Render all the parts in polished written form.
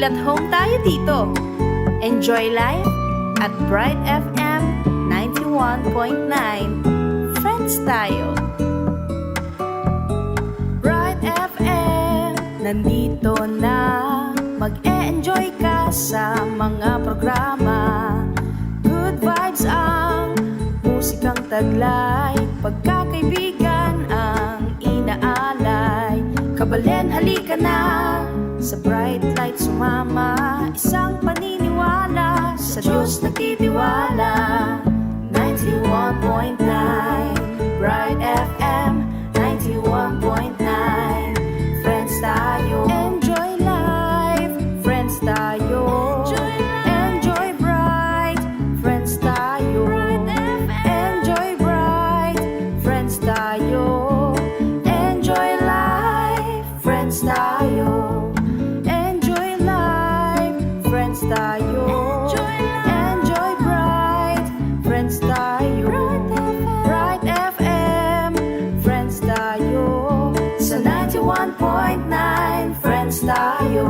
Feel at home tayo dito. Enjoy life at Bright FM 91.9. Friends tayo. Bright FM, nandito na. Mag-e-enjoy ka sa mga programa. Good vibes ang musikang taglay. Pagkakaibigan ang inaalay. Kabalen, halika na sa Bright Light sumama. Isang paniniwala sa Diyos nagtitiwala. 91.9 Bright FM 91.9. Friends tayo. Enjoy life. Friends tayo. Enjoy bright. Friends tayo. Enjoy bright. Friends tayo. Enjoy life. Friends tayo. Enjoy life. Friends tayo. Enjoy bright. Friends tayo. Bright FM. Friends tayo. Sa 91.9 Friends tayo.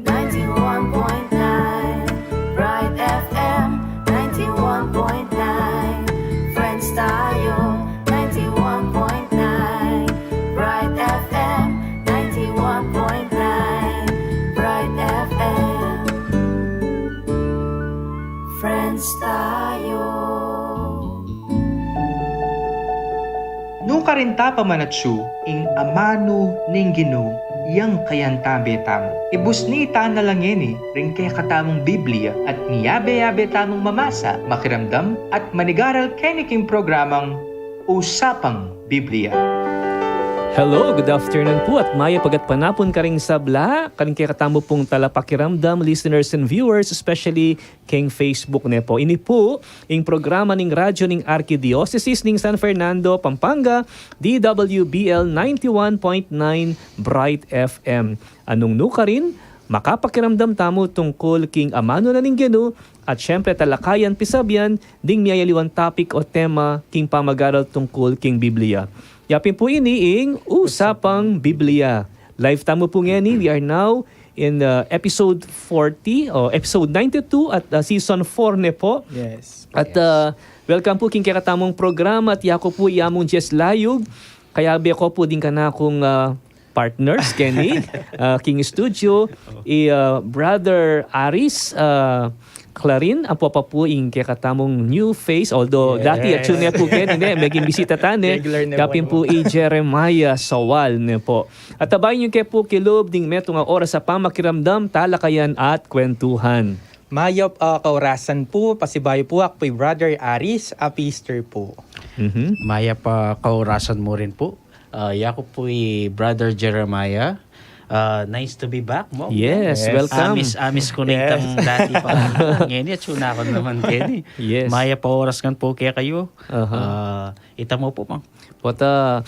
91.9 Bright FM 91.9 Friends tayo. 91.9 Bright FM 91.9 Bright FM Friends tayo. No karinta pamanatsu, ing amano ning Ginoo, yang kayanta betam. Ibusni ta na lang yun ring kaya katamong Biblia at niyabe-yabe tamong mamasa, makiramdam at manigaral keniking programang Usapang Biblia. Hello, good afternoon po at maya pagat panapon ka ring sabla. Karing kaya katamo pong talapakiramdam, listeners and viewers, especially king Facebook ne po. Ini po, ing programa ning radyo ning Arkidiocese ning San Fernando, Pampanga, DWBL 91.9 Bright FM. Anong nuka rin? Makapakiramdam tamo tungkol king amano na ning Ginoo at syempre talakayan pisabyan ding miyayaliwan topic o tema king pamagaral tungkol king Biblia. Yapin po iniing Usapang Biblia. Live tamo po ngani. We are now in episode 40 o episode 92 at season 4 ne po. Yes. At welcome po king kakatamong programa at yako po iamong Jess Layog. Kaya be ko po din ka na akong partners, Kenny, King Studio, Brother Aris, Clarin, ang po ing kakatamong new face, although dati at yun po Kenny, maging bisita tane, kapin po Jeremiah Sawal ne po. At tabayin yung kaya po kilob ding metong oras sa pamakiramdam, talakayan at kwentuhan. Mayop kaurasan po, pasibayo po ako po Brother Aris, Apister po. Maya pa kaurasan mo rin po. Yako po Brother Jeremiah. Nice to be back mo. Yes, welcome. Amis ko na itang dati pa. Ngayon, at suna ko naman, Kenny. Yes. Maya pa oras kan po kaya kayo. Ita mo po, mang. Pata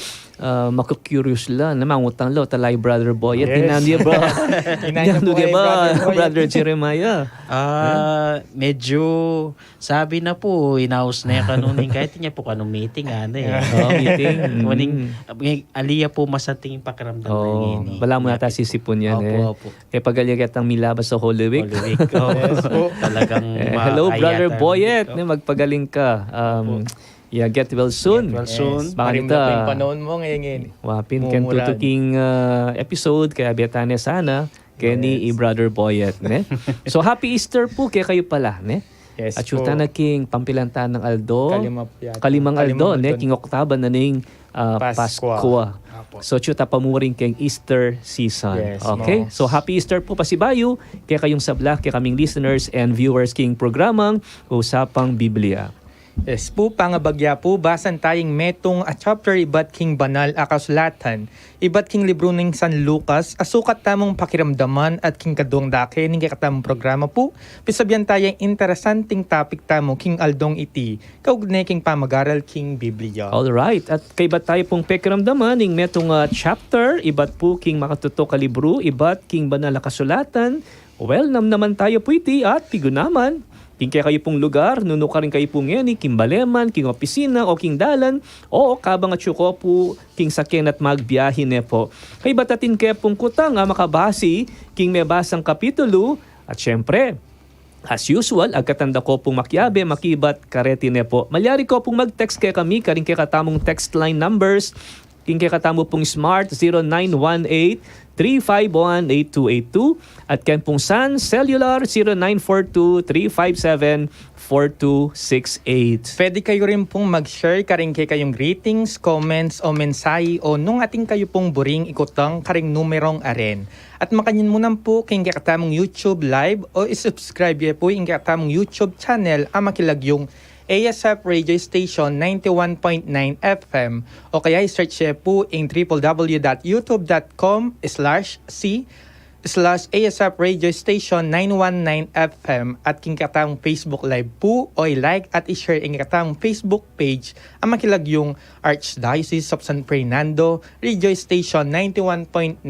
makukurious la na mangutang lo talay Brother Boy at tinandiya ba? Tinandiya ba Brother Jeremiah? Medyo sabi na po inaus na kanuning kahit niya po kanong meeting Meeting. Aliya po masating pakiramdam na yun. Wala mo nata sisipon yan Opo. Kaya pagalyag ang milabas sa Holy Week. Talagang hello Brother Boyet, magpagaling ka. Get well soon. Get well soon. Bakit yung panahon mo ngayon. Wapin ken tutuking episode kaya betane sana Kenny Brother Boyet, ne? So happy Easter po kaya kayo pala, ne? Yes at po. yuta na king Pampilantan ng Aldo. Kalimang Aldo, ne? King Octava na ning Paskwa. So chuta pamuring keng Easter season. Yes, okay? So happy Easter po pasibayo kaya kayong sabla kaya kaming listeners and viewers king programang Usapang Biblia. Yes po, pangabagya po, basan tayong metong a chapter ibat king banal akasulatan. Ibat king libro ng San Lucas, asukat tamong pakiramdaman at king kaduang dake ng katamong programa po. Pisabyan tayong interesanting topic tamo king Aldong iti, kaugnay king pamagaral king Biblia. Alright, at kay bat tayo pong pakiramdaman ng metong chapter, ibat po king makatuto ka libro, ibat king banal akasulatan. Well, naman tayo po iti at pigunaman. King kaya kayo pong lugar, nuno ka rin kayo pong ngeni, king baleman, king opisina, o king dalan, o kabang at syuko po, king sakyan at magbiyahin ne po. Kay batatin kaya pong kutang makabasi, king may basang kapitulo, at syempre, as usual, agkatanda ko pong makyabe, makibat, karetine po. Malyari ko pong mag-text kay kami, karing kay katamong text line numbers, king kay katamo pong smart 0918-351-8282 at ken pong Sun Cellular 0942-357-4268. Pwede kayo rin pong mag-share karing kayong greetings, comments o mensahe o nung ating kayo pong buring ikutang karing numerong aren. At makanyin mo nan po king katamong YouTube live o isubscribe po yung katamong YouTube channel ang makilagyong ASF Radio Station 91.9 FM o kaya i-search po in www.youtube.com/c/ASF Radio Station 919 FM at king katang Facebook Live po o i-like at i-share ang katang Facebook page ang makilagyong Archdiocese of San Fernando Radio Station 91.9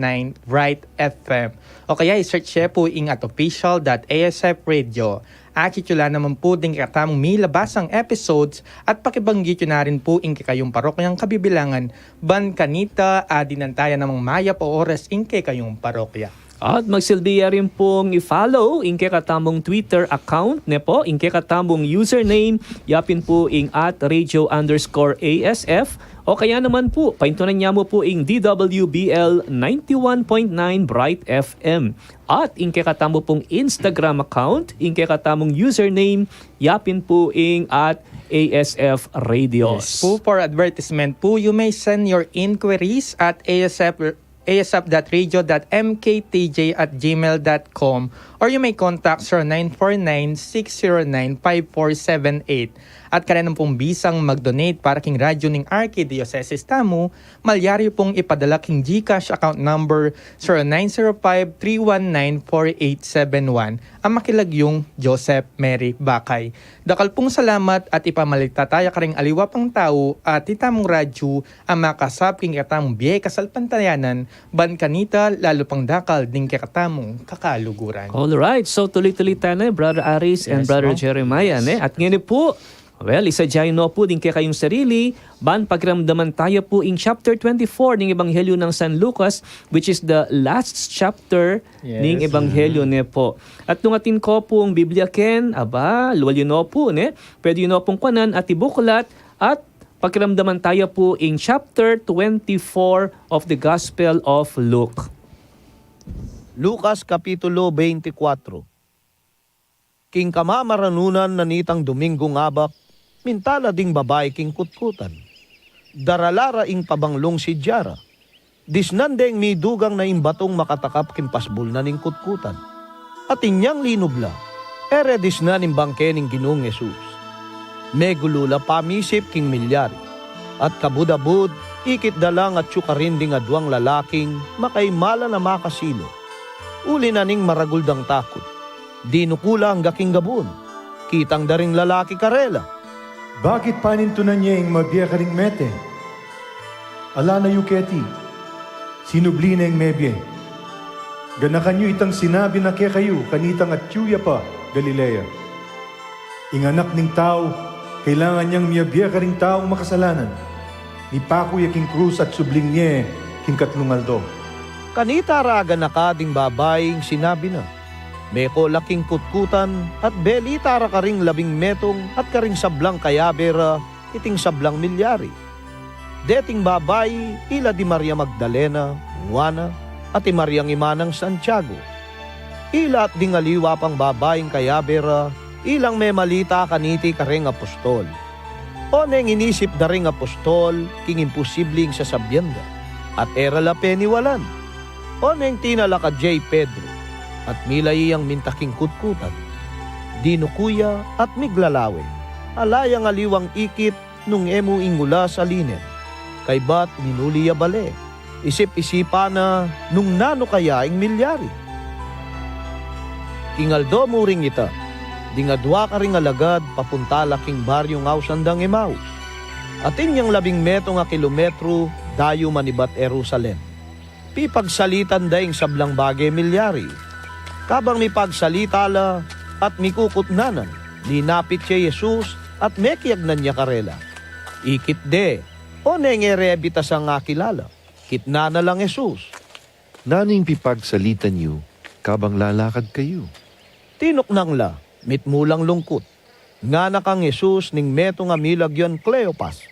Bright FM o kaya i-search po in at official.asf radio. Akitula naman po din katamong may labasang episodes at pakibanggit yun na rin po in kayong parokyang kabibilangan ban kanita adinantaya namang maya po oras in kayong parokya. At magsilbiya rin pong i-follow in katamong Twitter account ne po, in katamong username, yapin po in @radio_ASF o kaya naman po, paintunan niya mo po in DWBL 91.9 Bright FM. At in katamo pong Instagram account, in katamong username, yapin po in @ASF Radios. Po for advertisement po, you may send your inquiries at asf.radio.mktj@gmail.com or you may contact 0949-609-5478. At kailangan pong bisang mag-donate para king radyo ng Archdiocese Tamu, malyari pong ipadala king GCash account number 0905-319-4871 ang makilagyong Joseph Mary Bakay. Dakal pong salamat at ipamalitataya ka ring aliwa pang tao at itamong radyo ang makasap king katamong biyay kasalpantayanan ban kanita lalo pang dakal ding katamong kakaluguran. Alright, so tuloy-tuloy tayo na, Brother Aris and Brother Jeremiah. At ngayon po, well, isadyain no po din kayong sarili, ban pagramdaman tayo po in chapter 24 ng Ebanghelyo ng San Lucas, which is the last chapter ng Ebanghelyo ne po. At nung atin ko pong Biblia ken, luwalyo no po, ne? Pwede yun no pong kwanan at ibuklat at pagramdaman tayo po in chapter 24 of the Gospel of Luke. Lucas Kapitulo 24. King kamamaranunan na nitang Domingo ngabak, mintala ding babae king kutkutan. Daralara ing pabanglong si Jara. Disnandeng mi dugang na imbatong makatakap king pasbul na ning kutkutan. At inyang linubla, ere disna ning bangke ning Ginoong Jesus. Megulula pamisip king milyari. At kabudabud, ikit dalang at syukarin ding adwang lalaking makaimala na makasilo. Uli na ning maraguldang takot. Dinukula ang gaking gabon. Kitang daring lalaki karela. Bakit panintunan niya yung mabiyay ka ring mete? Ala na yuketi. Sinubli na yung mebye. Ganakan nyo itang sinabi na kaya kayo kanitang at tiyuya pa, Galilea. Inganak ning tao, kailangan niyang miyabiyay ka ring taong makasalanan. Ni Paco yaking krus at subling niya king katlungaldo. Kanita raga na kading babaeng sinabi na. Meko laking kutkutan at beli tara karing 10 metong at karing sablang kayabera iting sablang milyari. Deting babay ila di Maria Magdalena, Juana at di Mariang imanang Santiago. Ila at ding aliwa pang babaeng kayabera ilang may malita kaniti karing apostol. O neng inisip da ring apostol king imposibling sa sabyenda at era la peniwalan. O neng tinala ka J. Pedro at milay ang mintaking kutkutan. Dinukuya at miglalawe. Alayang aliwang ikit nung emu ingula sa linen. Kay bat minuliya bale. Isip-isipa na nung nano kaya ing milyari. Kingaldo mo ring ita. Dingadwa ka ring alagad papunta laking baryong ausandang Emmaus. Atin yang 10 metro nga kilometro dayo manibat Jerusalem. Pipagsalitan daing sablang bagay milyari. Kabang mi pagsalita la at mikukutnanan, Linapit siya Jesus at mekiagnan niya karela. Ikit de, o nengerebita sa nga kilala. Kitna na lang Jesus. Naning pipagsalitan niyo, kabang lalakad kayo. Tinok nang la, mitmulang lungkot. Nga na kang Jesus ning meto nga milagyon Cleopas.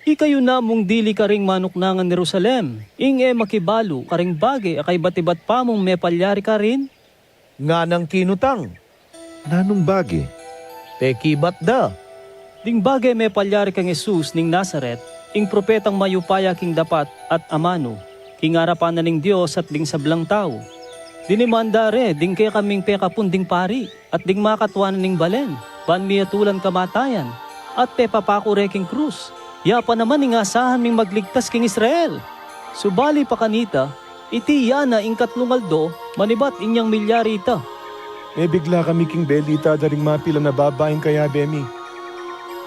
Ikayo na mong dili karing manuknangan ni Jerusalem. Inge makibalo, karing bagay, akay batibat pa mong may palyari ka rin. Nga nang kinutang, Nanong bagi? pekibat da. Ding bagay may palyari kang Jesus ning Nazaret, ing propetang mayupaya king dapat at amano, king harapan na ning Diyos at ding sablang tao. Dinimandare, ding kaya kaming pekapunding pari, at ding makatwanan ning balen, panmiyatulan kamatayan, at pepapakure king krus. Yapa naman ing asahan ming magligtas king Israel. Subali pa kanita, iti yana ing katlungaldo, manibat inyang milyari ita. May bigla kami king belita daring mapila na babaeng kaya bemi.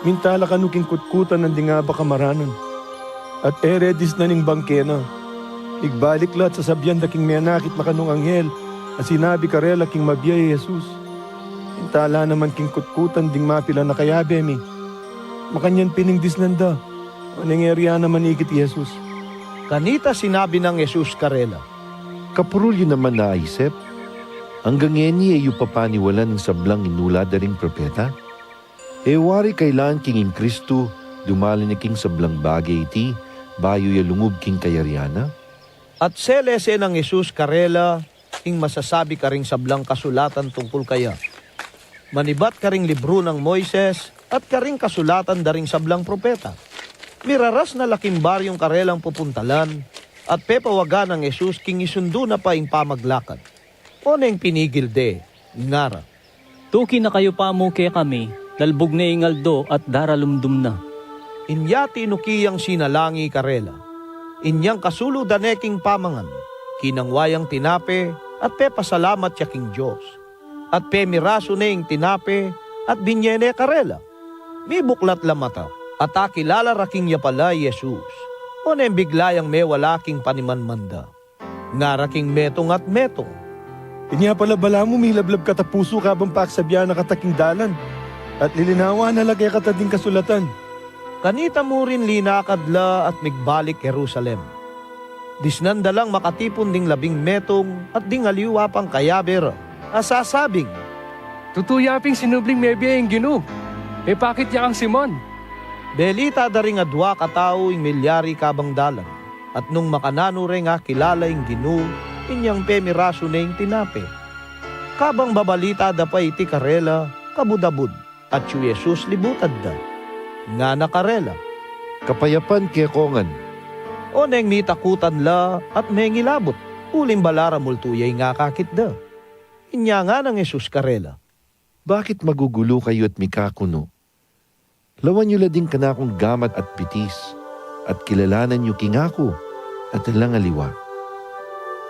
Mintala kanuking kutkutan ng dingaba kamaranan. At eredis na ning bangkena. Igbalik lahat sa sabyan da king menakit makanong anghel at sinabi karela king mabiyay Jesus. Mintala naman king kutkutan ding mapila na kaya bemi. Makanyan piningdis nanda. Anengeriya naman ikit Jesus. Kanita sinabi ng Jesus karela. Kapurulyo naman naisip. Hanggang ngeni ay papaniwalan ng sablang inula daring propeta. Wari kailan king in Kristo, dumalin ni king sablang bagay iti, bayo ya lungub king kayariana. At selese ng Jesus karela, ing masasabi ka ring sablang kasulatan tungkol kaya. Manibat ka ring libro ng Moises, at karing kasulatan daring sablang propeta. Miraras na laking baryong karelang pupuntalan, at pepawagan ng Jesus king isundo na pa ing pamaglakad. O neng pinigil de, ngara. Tuki na kayo pa mo kaya kami, dalbog na ingaldo at daralumdum na. Inya tinukiyang sinalangi karela. Inyang kasulo daneking pamangan. Kinangwayang tinape at pepasalamat siya king Diyos. At pemiraso na ing tinape at binyene karela. May buklat lamata at akilala raking ya pala Jesus. O neng biglayang may walaking panimanmanda. Nga raking metong at metong. Inya pala bala mo milablab katapuso kabang paksabya na kataking dalan. At lilinawa na lagay katading kasulatan. Kanita mo rin linakadla at migbalik Jerusalem. Disnanda lang makatipon ding 10 metong at ding aliwa pang kayaber. Asasabing, Tutuyaping sinubling mebya yung ginu. E pakit ya kang Simon? Belita daring adwa katao ing milyari kabang dalan. At nung makanano rin nga kilala ing ginu, inyang pemiraso na ing tinape. Kabang babalita da pa iti karela, kabudabud, at si Jesus libutad da. Nga nakarela. Kapayapan kaya kongan. O neng mitakutan la at mengilabot, uling balara multuyay nga kakit da. Inya nga ng Jesus karela. Bakit magugulo kayo at mikakuno? Lawan nyo lading kanakong gamat at pitis, at kilalanan nyo kingako at alang aliwa.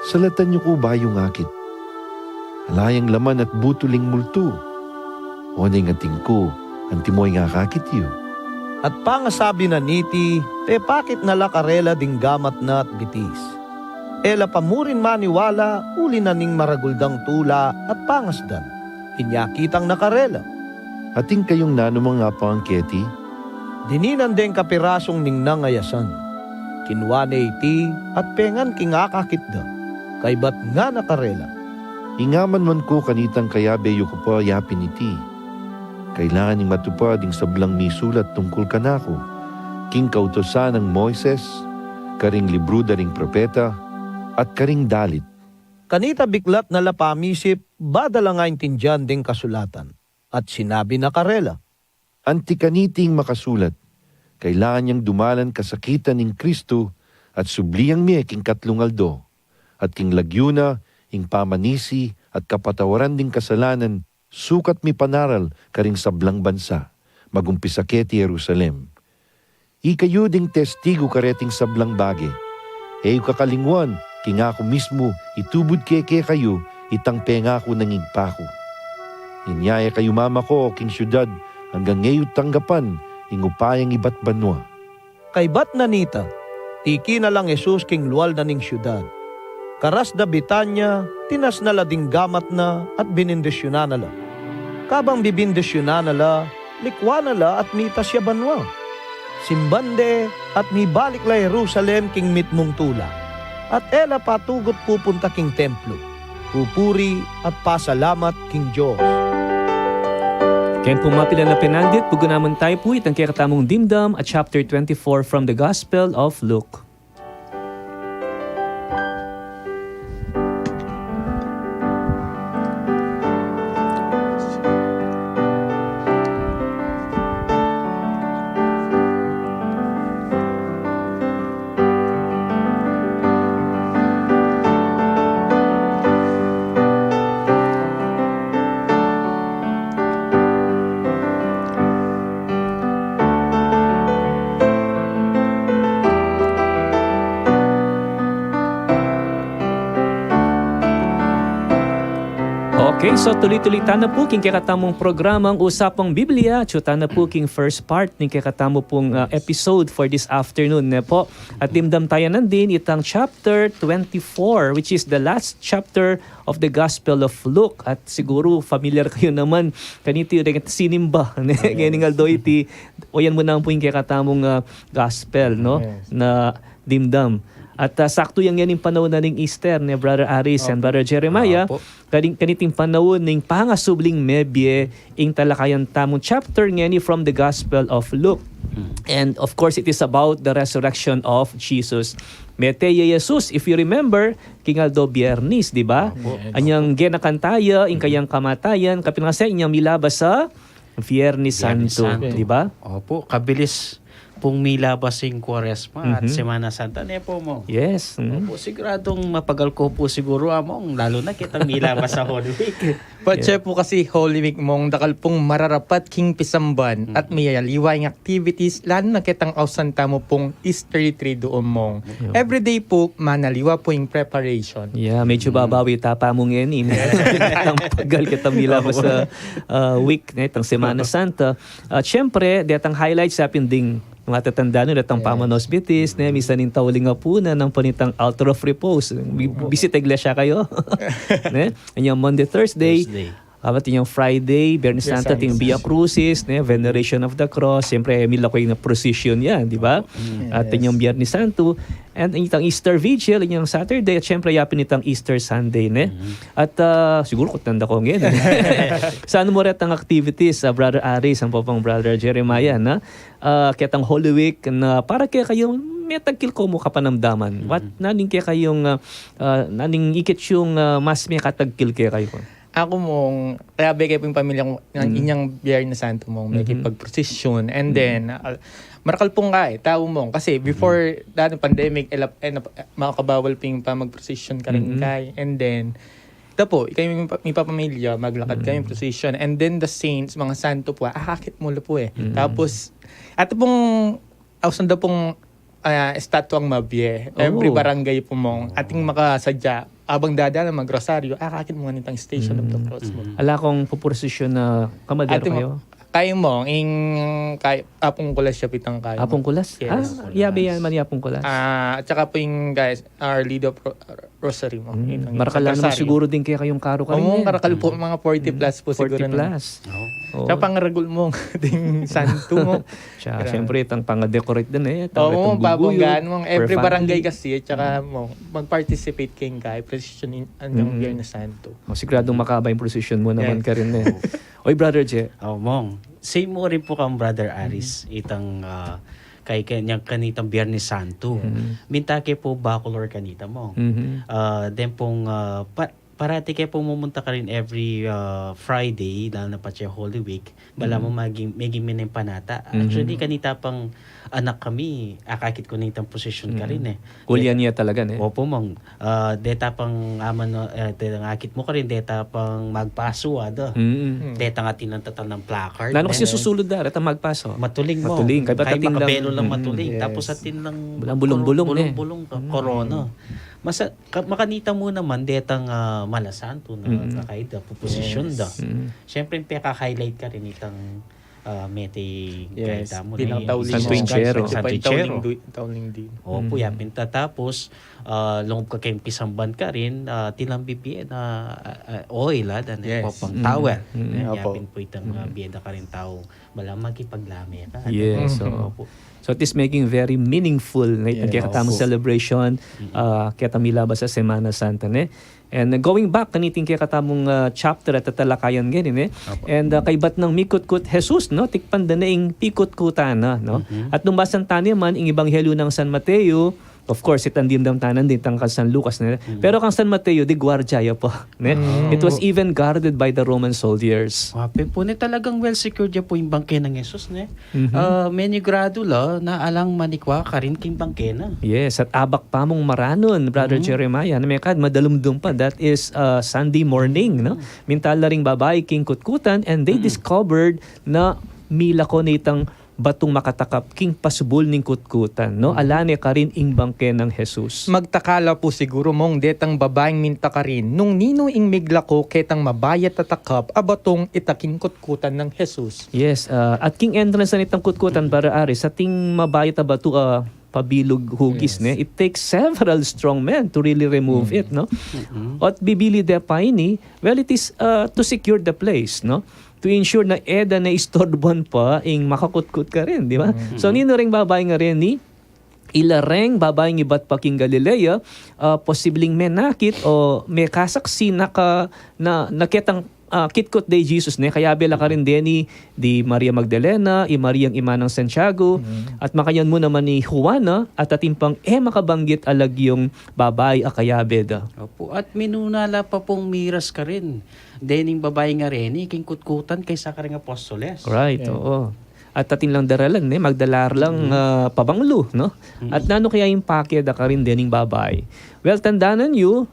Salatan nyo ko bayong akit. Alayang laman at butuling multo. O neng ating ko, antimoy nga kakit yu. At pangasabi na niti, pakit nala karela ding gamat na at bitis. Ela pamurin maniwala, uli na ning maraguldang tula at pangasdan. Inyakitang nakarela. Ating kayong nanumang nga pang keti, Dininan deng kapirasong ning nangayasan. Kinwane iti at pengan kingakakit da. Kay ba't nga nakarela. ingaman man ko kanitang kaya beyo ko pa yapin iti. Kailangan ning matupad ing sablang misulat tungkol kanako, king kautosan ng Moises, karing libro daring propeta, at karing dalit. Kanita biklat na lapamisip, badala nga intindihan ding kasulatan. At sinabi na karela. Anti kaniting makasulat, kailangan niyang dumalan kasakitan ng Kristo at subliyang miye king katlungaldo, at king lagyuna, ing pamanisi at kapatawaran ding kasalanan, sukat mi panaral karing sablang bansa, magumpisa keti Jerusalem. Ikayo ding testigo kareting sablang bage, eyo kakalingwan, king ako mismo itubod keke kayo, itang pengako ng igpako. Inyaya kayo mama ko, king syudad, hanggang ngayon tanggapan, ingupayang iba't banwa. Kay ba't nanita, tiki na lang Jesus king luwal na ning syudad. Karas da Betanya, tinas na lading gamat na at binindisyonan na lang. Kabang bibindisyonan nala, likwa nala at mitas ya banwa. Simbande at mibalik la Jerusalem king mitmong tula. At ela patugot pupunta king templo. Pupuri at pasalamat king Diyos. Kaya pumapila na pinandit, pugunaman tayo po itang kaya katamong Dimdam at chapter 24 from the Gospel of Luke. Okay, so tuloy-tuloy na po king kakatamong programang Usapang Biblia. Chuta na po king first part ng kakatamo pong episode for this afternoon na po. At dimdam tayo nandin itang chapter 24 which is the last chapter of the Gospel of Luke. At siguro familiar kayo naman kanito yung sinimba. Ganyan aldo iti o yan mo na po yung kakatamong gospel no na dimdam. At sakto yan yung panahon na ng Easter ni Brother Aris and Brother Jeremiah. Kaniting panahon ng pangasubling mebye ing talakayan tamong chapter nga ni from the Gospel of Luke. And of course, it is about the resurrection of Jesus. Meteye Jesus, if you remember, kingaldo Biyernes, di ba? Anyang genakantaya, ing kayang kamatayan, kapinasa inyang milabas sa Viernes Santo, di ba? Opo, kabilis pong milabasing Quaresma at Semana Santa ne po mo. Yes. Opo, siguradong mapagal ko po siguro among lalo na kita milabas sa Holy Week. Patse po kasi Holy Week mong dakal pong mararapat king pisamban at may liwayang activities lalo na kitang ausanta mo pong Easter retreat doon mong. Everyday po manaliwa po yung preparation. Yeah, medyo babawi tapa mong yan. Ang pagal kita milabas sa week na itang Semana Santa. Siyempre, datang highlights sa pinding mga tatanda nyo, datang Pamanos Bitis, minsan yung tawling nga po na ng panitang altar of repose. Visit iglesia kayo. Yung Monday, Thursday. Abat yung Friday, Biyernes Santo, yung Via Crucis, Veneration of the Cross. Siyempre, milakoy na procession yan, di ba? At yung Biyernes Santo. And itang Easter Vigil, yung Saturday. At siyempre, yapin itang Easter Sunday. At siguro kutanda ko ngayon. Saan mo rin ang activities, Brother Aris, ang papang Brother Jeremiah, na kaya tang Holy Week, na para kaya kayong may tagkil ko mo kapanamdaman. What naning kaya kayong, naning ikit yung mas may katagkil kaya kayo? Ako mong, grabe kayo po yung pamilya ko, inyang Biyernes Santo mong, may kipag-procession. And then, marakal pong ka tao mong. Kasi before dati pandemic, makakabawal ping pa mag-procession ka rin kay. And then, ito po, kayo may papamilya, maglakad kayo yung procession. And then the saints, mga santo po, akakit mo po eh. Tapos, ato pong, ausanda pong estatuang mabye. Every barangay po mong, ating makasadya, abang dada na mag-rosaryo, akakit mo nga nitang Station of the Cross mo. Ala kong pupursisyon na kamadero kayo? Kayo mo, apong kulas siya pitang kayo. Apong kulas? Yes. Yabe yan man apong kulas. At saka po yung guys, Our Lady of Rosary mo. Marakala naman siguro din kaya kayong karo ka rin. Oo, karakal po, mga 40 plus po siguro. 40 plus. Tsaka pangaragul mo, ding santo mo. Siyempre, itang pang-decorate din eh. Oo, babanggaan mo. Every barangay kasi, tsaka mo, mag-participate kayong guy, precision hanggang Biyernes Santo. Siguradong makaba yung precision mo naman ka rin eh. Oy, Brother Je. Mong, same mo rin po kang Brother Aris, itang kay kanyang kanitang Biyernes Santo. Mintake po Bacolor kanita mo. Then pong parati kayo pumunta ka rin every Friday, lalo na pa siya Holy Week, bala mo maging panata. Actually, kanita pang anak kami, akakit ko na itang posisyon ka rin eh. Kulyan niya talaga eh. Opo, mong. Deta pang aman, akit mo ka rin, deta pang magpaso, deta nga tinantatal ng placard. Lalo kasi susulod na, reta magpaso. Matuling mo. Matuling. Kaya makabelo lang matuling. Tapos atin lang bulong-bulong corona. Makanita mo naman detang malasanto na kakaida po posisyon da. Siyempre kaka-highlight ka rin itang mete Yes, kaya mo dinatawling San Trinchero. San Trinchero. Tawling din. Opo, yapin tatapos lungkop ka kayong pisamban ka rin tilang bibiye na oil dan Yes. po pang towel. Opo. Yapin po itang biyeda ka rin tao balang magkipaglami ka. Yes. So it is making very meaningful na itong Yes. kaya celebration kaya tamilaba sa Semana Santa ne. And going back kaniting kaya katamong chapter at tatalakayan ganyan and kaibat ng Mikutkut Jesus no tikpan na ing pikutkutan no. At nung basan tani man ing ebanghelyo ng San Mateo. Of course, itang dimdam tanan din tang San Lucas. Ne? Pero kang San Mateo, di guardia po. Ne? It was even guarded by the Roman soldiers. Wape po ni talagang well secured po yung bangke ng Jesus ne. Many grado la na alang manikwa ka rin king bangke na. Yes, at abak pa mong maranon, Brother Jeremiah. Na may kad madalumdum pa. That is Sunday morning. No? Mintala ring babae king kutkutan and they discovered na mila ko nitang batong makatakap king pasubol ning kutkutan no alane ka rin ing bangke ng Jesus. Magtakala po siguro mong detang babaeng minta ka rin nung nino ing miglako ketang mabayat tatakap abatong itaking kutkutan ng Jesus. Yes, at king entrance na nitang kutkutan para ari sa ting mabayat batu pabilog hugis ne it takes several strong men to really remove it no. At bibili de pa ini well it is to secure the place no. To ensure na eda na istorbon pa ing makakutkut ka rin, di ba? So nino ring babae nga rin ni ilareng babaeng iba't paking Galilea posibleng menakit o may kasaksi na nakitang kitkot day Jesus ne kaya bela ka rin din di Maria Magdalena, Maria ang ima ng Santiago at makayan mo naman ni Juana at atimpang makabanggit alag yung babae akayabeda. Opo, at minunala pa pong miras ka rin. Dening babae nga rin, king kutkutan kaysa ka rin apostoles. Right, oo. At atin lang daralan, magdalar lang pabanglo, no? At nano kaya yung pakeda ka rin dening babae. Well, tandaanan nyo,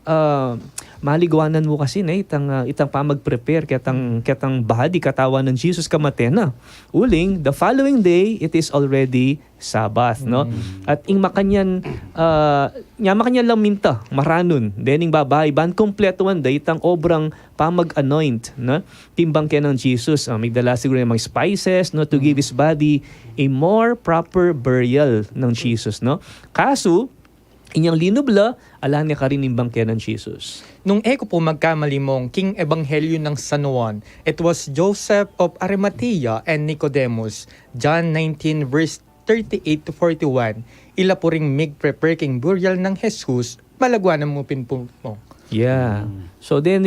maligwanan mo kasi na itang pamag-prepare ketang bahadi katawan ng Jesus kamatena. Uling, the following day, it is already Sabbath, no? At ing makanyan lang minta, maranon, dening babay, ban kompleto one day, itang obrang pamag-anoint, no? Timbang kaya ng Jesus, may dala siguro ng mga spices, no? To give His body a more proper burial ng Jesus, no? Kaso, inyang linubla, ala niya ka rin yung bangke ng Jesus. Nung eko po magkamali mong king ebanghelyo ng San Juan, it was Joseph of Arimathea and Nicodemus, John 19 verse 38 to 41. Ila po ring mig-prepare king burial ng Jesus, malagwanan mo pinpo mo. Yeah. So then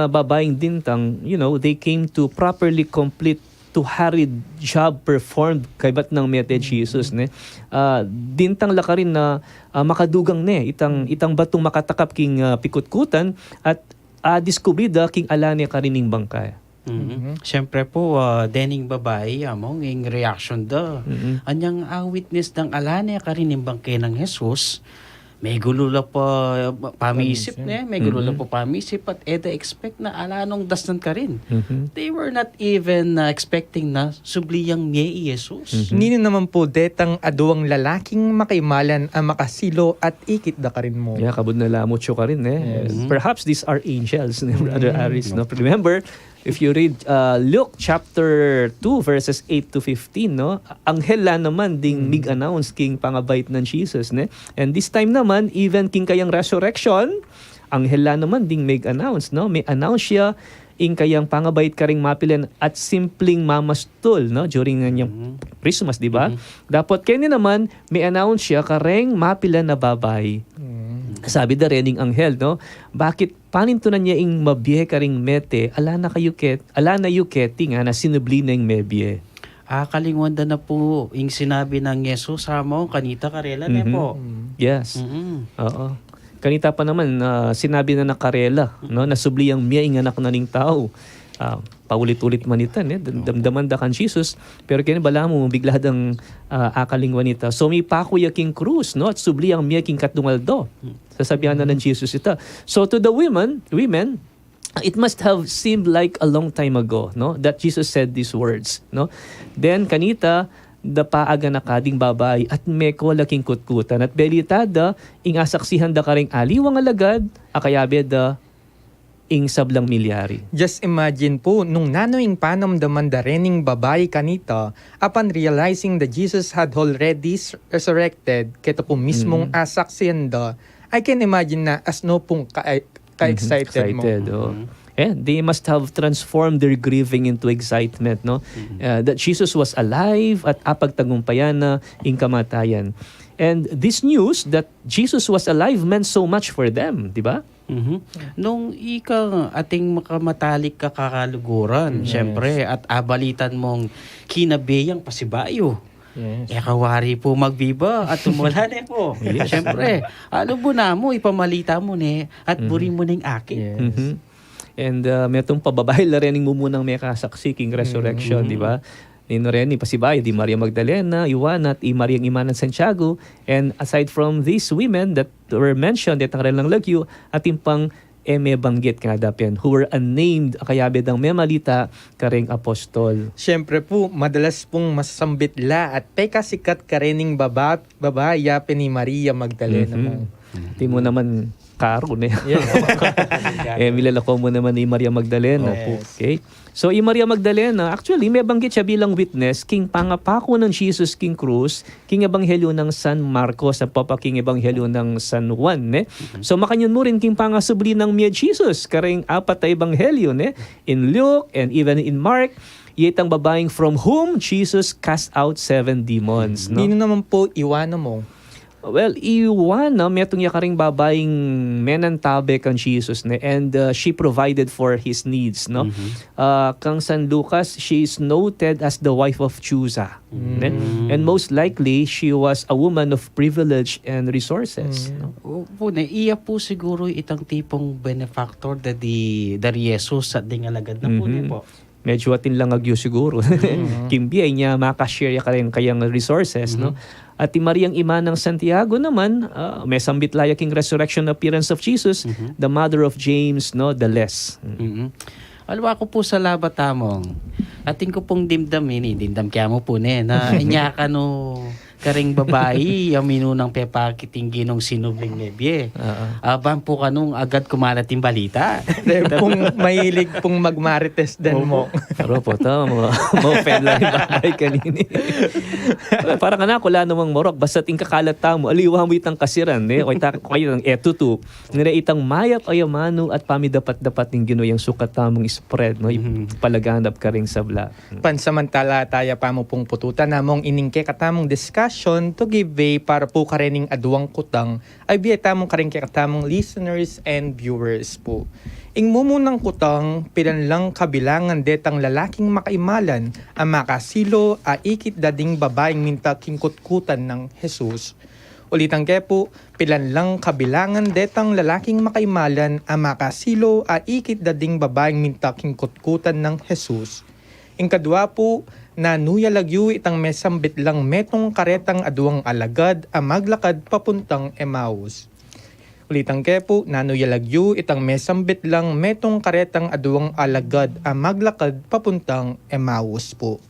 babaeng dintang, they came to properly complete to hurried job performed kay bat ng mete Jesus ne dintang laka rin na makadugang ne itang batong makatakap king pikutkutan at diskubrida king alane karining bangkay. Siyempre po, dening babae, among yung reaction da. Anyang witness ng alane ka rin yung bangke ng Jesus, may gulula pa pamisip ne, may gulula pa pamisip at expect na alanong dasnan ka rin. They were not even expecting na subliyang niya Jesus. Nino naman po detang aduang lalaking makaimalan ang makasilo at ikit da ka rin mo. Yeah, kabud na lamotyo ka rin Perhaps these are angels, Brother Aris. No? Remember, if you read Luke chapter 2 verses 8 to 15, no? Anghel naman ding mig-announce king pangabait ng Jesus, ne? And this time naman, even king kayang resurrection, anghel naman ding mig-announce, no? May announce siya ing kayang pangabait ka ring mapilan at simpleng mamastol, no? During yung Christmas, di ba? Dapat kanya naman, may announce siya kareng mapilan na babay. Sabi da rening anghel, no? Bakit panintunan niya ing mabye karing mete, ala na yuketi nga na sinubli na ing mebye. Kalingwanda na po yung sinabi ng Yesus sa mo, kanita karela ne po. Yes. Oo. Kanita pa naman, sinabi na nakarela, no? Nasubli ang miya ing anak na ning tao. Paulit-ulit manitan, damdaman da kan Jesus, pero kaya bala mo, bigla dang akalingwan nita. So may pakuya king krus, no? At subli ang miya king katdungaldo. Sasabihan na ng Jesus ita. So to the women, it must have seemed like a long time ago, no? That Jesus said these words, no? Then kanita, da paaga na kading babay at meko laking kutkutan at belitada ing asaksihan da karing aliwang alagad akayabe da ing sablang milyari. Just imagine po, nung nanoing panamdaman da rening babae kanita, upon realizing that Jesus had already resurrected, keto po mismong asaksiyanda, I can imagine na as no pong ka-excited mo. Oh. They must have transformed their grieving into excitement, no? That Jesus was alive at apagtagumpayan na ing kamatayan. And this news that Jesus was alive meant so much for them, di ba? Nung ating makamatalik kakaluguran, syempre, at abalitan mong kinabiyang pasibayo. Yes. Kawari po magbiba at tumulan po. Syempre, ano po na mo, ipamalita mo ni at buri mo ning akin. And may itong pababae la rin mo munang may kasaksi king resurrection, di ba? Nino rin, pasibay, di Maria Magdalena, Juana, at Maria ng Ima ng Santiago. And aside from these women that were mentioned, at ang lang lagyo, ating pang may banggit nga dapian, who were unnamed, akayabe dang memalita, karing apostol. Siyempre po, madalas pong masasambit la at pekasikat karening babaya ni Maria Magdalena mo. Di mo naman karon milalako mo naman ni Maria Magdalena. Okay? So, Maria Magdalena, actually, may banggit siya bilang witness, king pangapako ng Jesus king Cruz, king ebanghelyo ng San Marcos, at papa king ebanghelyo ng San Juan. So, makanyon mo rin king pangasubli ng Mia Jesus, karing apat na ebanghelyo, in Luke and even in Mark, yitang babaeng from whom Jesus cast out 7 demons. No? Nino naman po iwana mo? Well, Iwana, may itong yakaring babaeng menantabe kang Jesus, and she provided for his needs. No? Kang San Lucas, she is noted as the wife of Chusa. And most likely, she was a woman of privilege and resources. No? Iya po siguro itang tipong benefactor dari Jesus at dingalagad na po po. Medyo atin lang agyo siguro. Kimbiyay niya makashare ya kayang resources. No? At ti Mariang Ima ng Santiago naman, may sambit laya king resurrection appearance of Jesus, the mother of James, no, the less. Alwa ko po sa labatamong. Ating ko pong dimdam kaya mo po na inya ka no karing babae, yung minunang pepakiting ginong sinubling nebye. Aban po kanong agad kumalat yung balita. Kung mahilig pong magmarites din mo. Pero po, ma-offend lang yung babay kanini. Parang anak, wala namang morok. Basta ting kakalat mo, aliwa mo itang kasiran. Kayo ng etutu. Nira itang mayap ayamano at pamidapat-dapat ng ginoyang sukat tamong spread. No? Yung palaganap ka ring sabla. Pansamantala tayo pa mo pong pututan namong iningke katamong discussion to give way para po karening aduang kutang ay biyatamong karing katamong listeners and viewers po. Ing mumunang kutang pinanlang kabilangan detang lalaking makaimalan ang makasilo a ikit dading babaeng minta kingkutkutan ng Jesus. Ulitang kepo, pilanlang kabilangan detang lalaking makaimalan ang makasilo a ikit dading babaeng minta kingkutkutan ng Jesus. Ing kadwa po, nanuya lagyu itang mesambit lang metong karetang aduang alagad a maglakad papuntang Emmaus. Ulitang kepo, nanuya lagyu itang mesambit lang metong karetang aduang alagad a maglakad papuntang Emmaus po.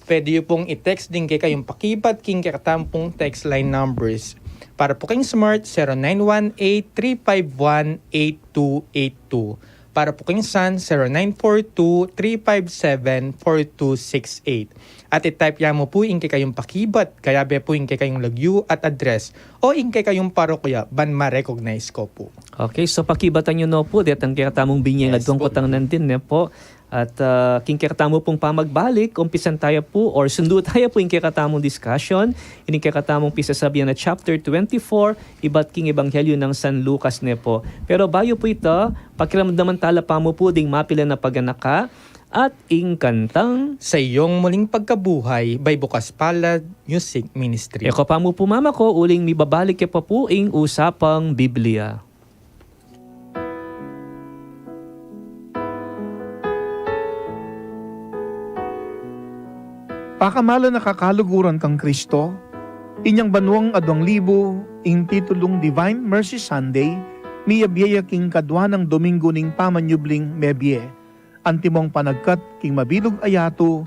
Pwede yu pong i-text din kay kayong pakibat king kakatampong text line numbers. Para po kayong smart, 0918-351-8282. Para po kayong Sun, 0942-357-4268. At i-type ya mo po inke kayong pakibat, kaya be po inke kayong lagyu at address, o inke kayong parokya, ban ma-recognize ko po. Okay, so pakibatan nyo no po, detang kakatamong binyang adwang kutang nandin po. At kinkakatamo pong pamagbalik, umpisan tayo po or sundo tayo po yung kakatamong discussion. Yung kakatamong pisasabihan na chapter 24, iba't king ebanghelyo ng San Lucas ne po. Pero bayo po ito, pakiramdaman tala pa mo po ding mapila na paganaka at ing kantang Sa iyong muling pagkabuhay by Bukas Palad Music Ministry. Eko pa mo po mama ko, uling mibabalik ka pa po ing usapang Biblia. Pakamala nakakaluguran kang Kristo, inyang banwang adwang libo, ing titulong Divine Mercy Sunday, miyabiyaya king kadwa ng Domingo ning pamanyubling mebye, antimong panagkat king mabilog ayato,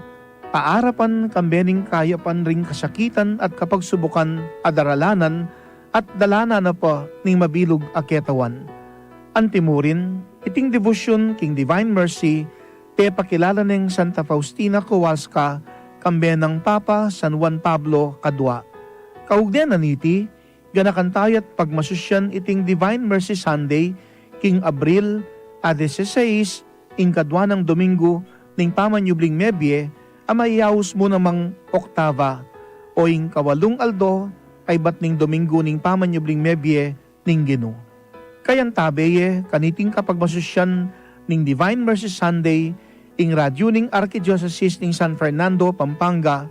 paarapan kambening kayapan ring kasakitan at kapagsubukan adaralanan at dalana na pa ning mabilog aketawan. Antimurin, Iting devotion king Divine Mercy, te pakilala ng Santa Faustina Kowalska, kambe ng Papa San Juan Pablo Kadwa. Kaugden niti, ganakantayat pagmasusyan iting Divine Mercy Sunday, king Abril a 16, ing kadwa ng Domingo, ning pamanyubling mebye, amayawos mo namang oktava, o ing kawalung aldo, ay bat ning Domingo ning pamanyubling mebye, ning Ginoo. Kayang tabeye, kaniting kapagmasusyan ning Divine Mercy Sunday, ing radyo ning Archdiocese ning San Fernando, Pampanga,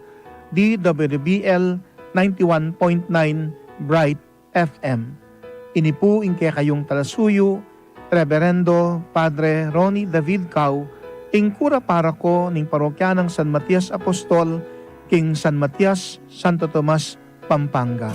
DWBL 91.9 Bright FM. Inipu ing kaya kayong talasuyo, Reverendo Padre Ronnie David Cao, ing kura parako ning parokya ng San Matias Apostol, king San Matias, Santo Tomas, Pampanga.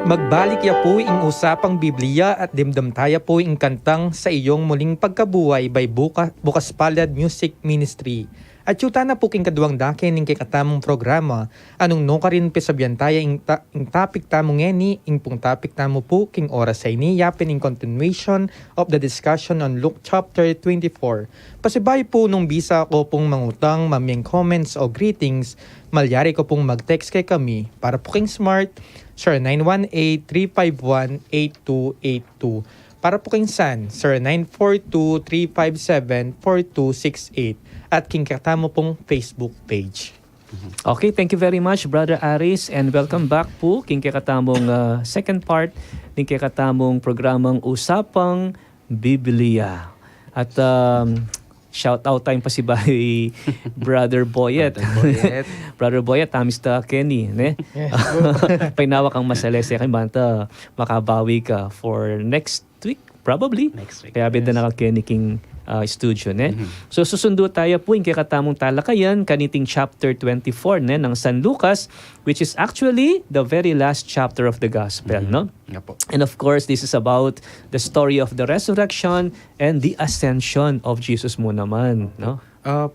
Magbalik ya po ing usapang Biblia at dimdamtaya po ing kantang sa iyong muling pagkabuhay by Bukas Palad Music Ministry. At yuta na po king kaduang dakin ning kay katamong programa, anong no ka rin pesabyan tayo ing topic tamo ngeni, ing pong topic tamo po king oras sa ini, yapin in continuation of the discussion on Luke chapter 24. Pasibay po nung bisa ko pong mangutang, maming comments o greetings, malyari ko pong mag-text kay kami para po king smart, sir 918-351-8282. Para po king San, sir 942-357-4268 at king katamo pong Facebook page. Okay, thank you very much, Brother Aris, and welcome back po king kakatamong second part ng kakatamong programang Usapang Biblia. At shout out time pa si by Brother Boyet. Brother Boyet, Mr. Kenny, ne? Painawak ang masalese kay banta makabawi ka for next week probably. Next week. Kaya bida na ka Kenny king studio, ne? So susundo tayo po yung kakatamong talakayan kaniting chapter 24 ne ng San Lucas, which is actually the very last chapter of the gospel, no? Nga po. And of course, this is about the story of the resurrection and the ascension of Jesus mo naman, no?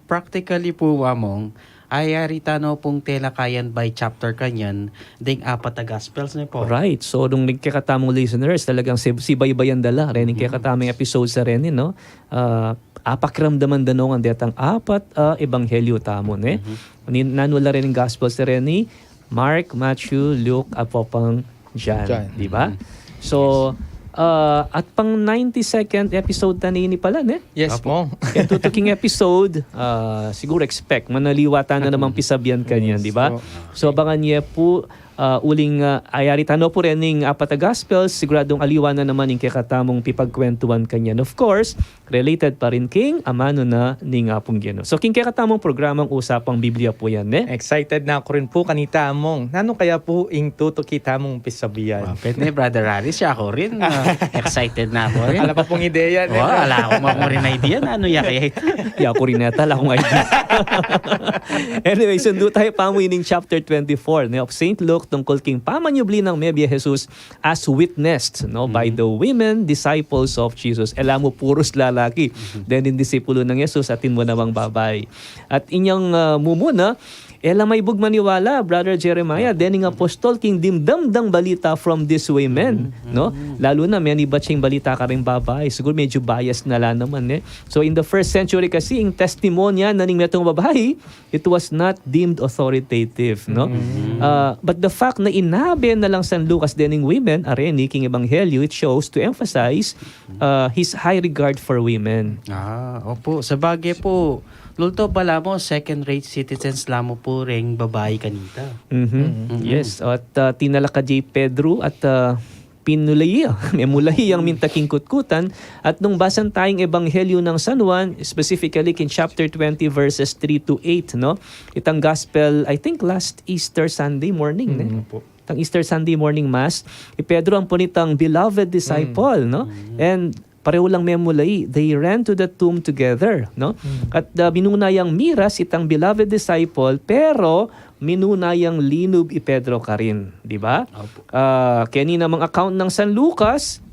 Practically po, Wamong, ay aritano pong telakayan by chapter kanyan, ding apat na gospels na po. Right. So, nung nagkakatamong listeners, talagang si baybayan dala. Rin, nagkakatamang episodes sa rin, no? Apakramdaman danong ang detang apat ebanghelyo tamon, eh? Nanula rin ang gospels sa rin ni Mark, Matthew, Luke, apopang John. Di ba? So, at pang 92nd episode na ni pala, ne? Yes mo. Kaya tutuking episode, siguro expect, manaliwata na namang pisabyan kanyan, di ba? So, abangan niya po, uling ayari tano po rin ng apat na gospels, siguradong aliwan na naman yung kakatamong pipagkwentuhan kanyan. Of course, related pa rin king amano na ning apong Gino. So, king kakatamong programang Usapang Biblia po yan, ne? Excited na ako rin po kanita among. Nano kaya po ing tutukita mong pisabihan? Pwede, Brother Aris, siya ako rin. Excited na ako rin. Ala pa pong ideya. Oh, ala ako mo rin idea na ano ya kaya ito. Ako rin nata, akong idea. Anyway, sundo tayo pamuining chapter 24 of St. Luke tungkol king pamanyubli ng Mebia Jesus as witnessed by the women disciples of Jesus. Alam mo, puros lalaki. Then in disipulo ng Jesus, atin mo namang babay. At inyang mumuna, may bugmaniwala, Brother Jeremiah, dening apostol king dimdamdang balita from this women, no? Lalo na may iba siyang balita ka rin babae. Siguro medyo biased na lang naman, eh. So in the first century kasi, yung testimonya na ning metong babae, it was not deemed authoritative, no? But the fact na inabe na lang San Lucas dening women, areni king ebanghelyo, it shows to emphasize his high regard for women. Opo. Sa bagay po, Lulto pala mo, second-rate citizens lamo po ring babae kanita. Yes. At tinalaka J. Pedro at pinulayi, memulahi ang mintaking kutkutan. At nung basan tayong ebanghelyo ng San Juan, specifically in chapter 20 verses 3 to 8, no? Itang gospel, I think last Easter Sunday morning, Itang Easter Sunday morning mass, Pedro ang punitang beloved disciple, no? And pareho lang memulay, they ran to the tomb together, no? At minunayang miras itang beloved disciple, pero minunayang linub i Pedro ka rin, di ba? Kaya ni namang account ng San Lucas,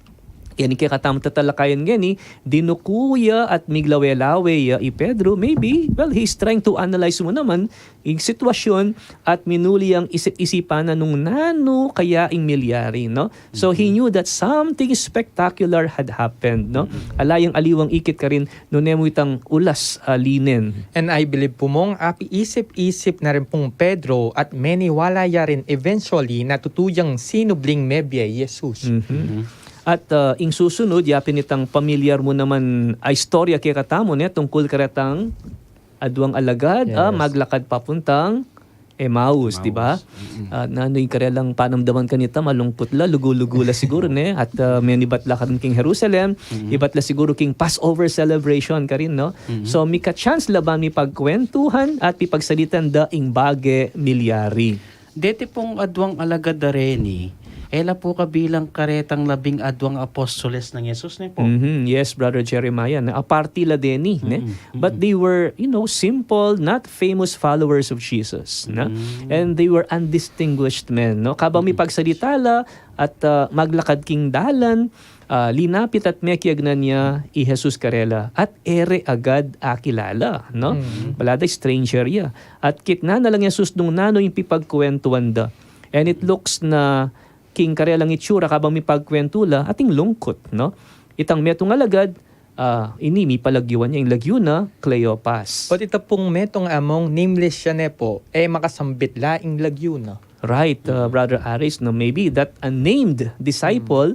yan kaya katamang tatalakayan gani, dinukuya at miglawelawe i Pedro, maybe, well, he's trying to analyze mo naman yung sitwasyon at minuli ang isip-isipan na nung nano kaya ing milyari, no? So he knew that something spectacular had happened, no? Alayang aliwang ikit ka rin, nunemo itang ulas linen. And I believe po mong api isip-isip na rin pong Pedro at many walaya rin eventually natutuyang sinubling Mebia Jesus. At ing susunod, yapin itang familiar mo naman ay istorya kaya katamo tungkol karatang adwang alagad, maglakad papuntang Emmaus, di ba? Nanoy karelang panamdaman kanita, malungkot la, lugu-lugula siguro, ne? At may nibatla ka rin king Jerusalem, ibatla siguro king Passover celebration ka rin, no? So, may ka-chance laban mi pagkwentuhan at pipagsalitan da ing bage milyari. Dete pong adwang alagad da reni, ela po kabilang karetang 12 apostoles ng Jesus ne po. Yes, Brother Jeremiah. Na aparti la deni. Ne? But they were, simple, not famous followers of Jesus. Na? And they were undistinguished men. No? Kabang may pagsalita la at maglakad king dalan, linapit at mekiagnan niya i Jesus karela at ere agad akilala. No? Balada stranger ya. At kitna na lang Jesus nung nano yung pipagkwentuan da. And it looks na king karelang itsura kabang may pagkwentula ating lungkot, no? Itang metong alagad, ini mi palagyuan niya yung lagyuna, Cleopas. But ito pong metong among nameless siya ne po, makasambit laing lagyuna. Right, Brother Aris, no? Maybe that unnamed disciple,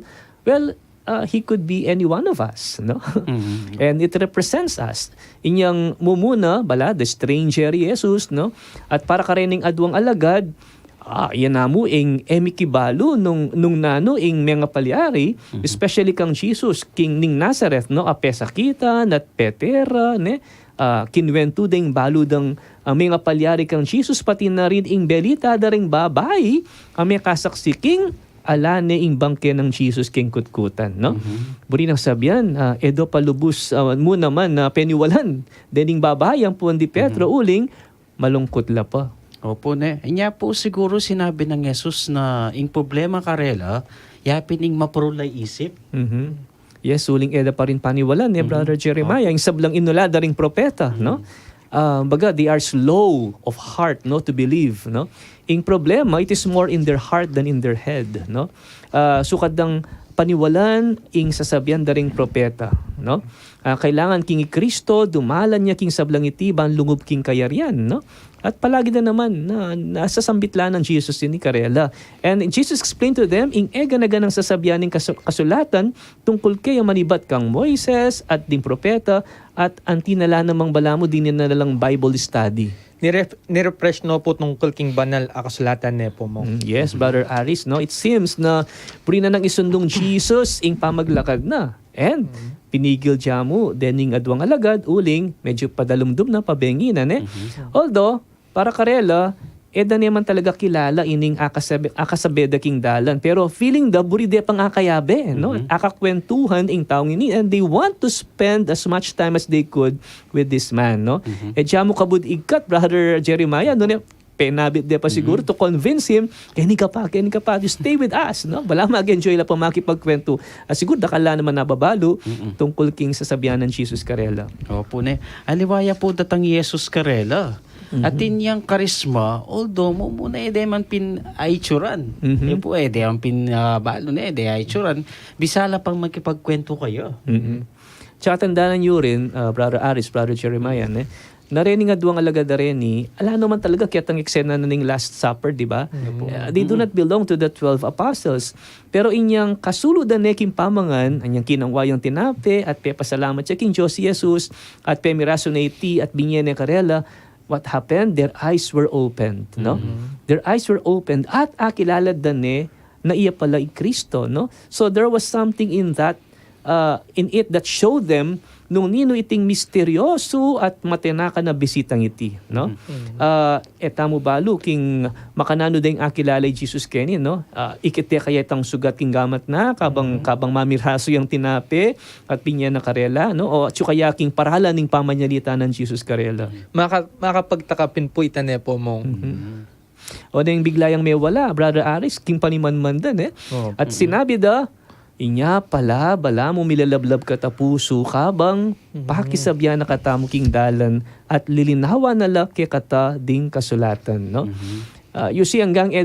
he could be any one of us, no? And it represents us. Inyang mumuna, the stranger Jesus, no? At para karening adwang alagad, yan na mo emikibalo nung nano mga palyari, especially kang Jesus, King ning Nazareth, no? Apesakita, nat petera, ne? Kinwento ding baludang mga palyari kang Jesus, pati na rin belita da ring babay, may kasaksi king alane ing bangke ng Jesus king kutkutan, no? Buri nang sabihan, edo palubos mo naman na peniwalan, dening babay ang puan di Petro, uling malungkot la pa. Opo ne. Inya po siguro sinabi ng Jesus na ing problema karela, yapin ing mapurulay isip. Yes, uling eda pa rin paniwalan Brother Jeremiah, yung sablang inulada ring propeta, no? Baga, they are slow of heart, no, to believe, no? Ing problema, it is more in their heart than in their head, no? Sukad ng paniwalan ing sasabihan daring propeta, no? Kailangan king Kristo dumalan niya king sablang itiban lungob king kayarian, no? At palagi na naman na nasa sambitlan ng Jesus ni Karela. And Jesus explained to them, ing ega-naga ng sasabihan ng kasulatan tungkol kay manibat kang Moises at ding propeta at antinala namang balamo din na lang Bible study. Nirefresh no po tungkol king banal akasulatan ne po mo. Yes, Brother Aris, no? It seems na puri na nang isundong Jesus ing pamaglakad na. And pinigil mo dening adwang alagad, uling medyo padalumdum na pabenginan Although para karela, eda naman talaga kilala ining akasabeda king dalan. Pero feeling da buride pang akayabe, no? Akakwentuhan ing taong ini, and they want to spend as much time as they could with this man, no? Mo kabud igkat, Brother Jeremiah, no? Penabit de pa siguro to convince him, kani ka pa, you stay with us, no? Bala mag-enjoy la pa makipagkwento. Siguro dakala naman nababalo tungkol king sasabihan ng Jesus karela. Opo ne. Aliwaya po datang Jesus karela. At inyang karisma, although mo muna man pin aitsuran. Po man pin balo na aitsuran. Bisala pang magkipagkwento kayo. Tsaka tandaan nyo rin, Brother Aris, Brother Jeremiah, narinig nga duwang alagad na rin ala naman talaga kaya eksena na ning Last Supper, di ba? They do not belong to the 12 apostles. Pero inyang kasuludan neking pamangan, anyang kinangwayang tinape at pasalamat siya king Diyos Jesus at pemiraso na iti at binyene karela. What happened? Their eyes were opened, no? Their eyes were opened at akilala dane na iya pala i Kristo, no? So there was something in that in it that showed them nung nino iting misteryoso at matenaka na bisitang iti, no? Etamo balo king makanano ding akilalay Jesus Kenny, no? Ikite kaya itang sugat king gamat na kabang mamirhaso yung tinape at pinya na karela, no? O tsukaya king parahala ning pamanyalita ng Jesus karela. Makapagtakapin po itane po mong. O ding biglayang may wala, Brother Aris, king panimanmandan At sinabi da, inya pala, bala mo milalablab ka tapuso kabang pakisabyan na katamo king dalan at lilinawa na laki kata ding kasulatan, no? You see, hanggang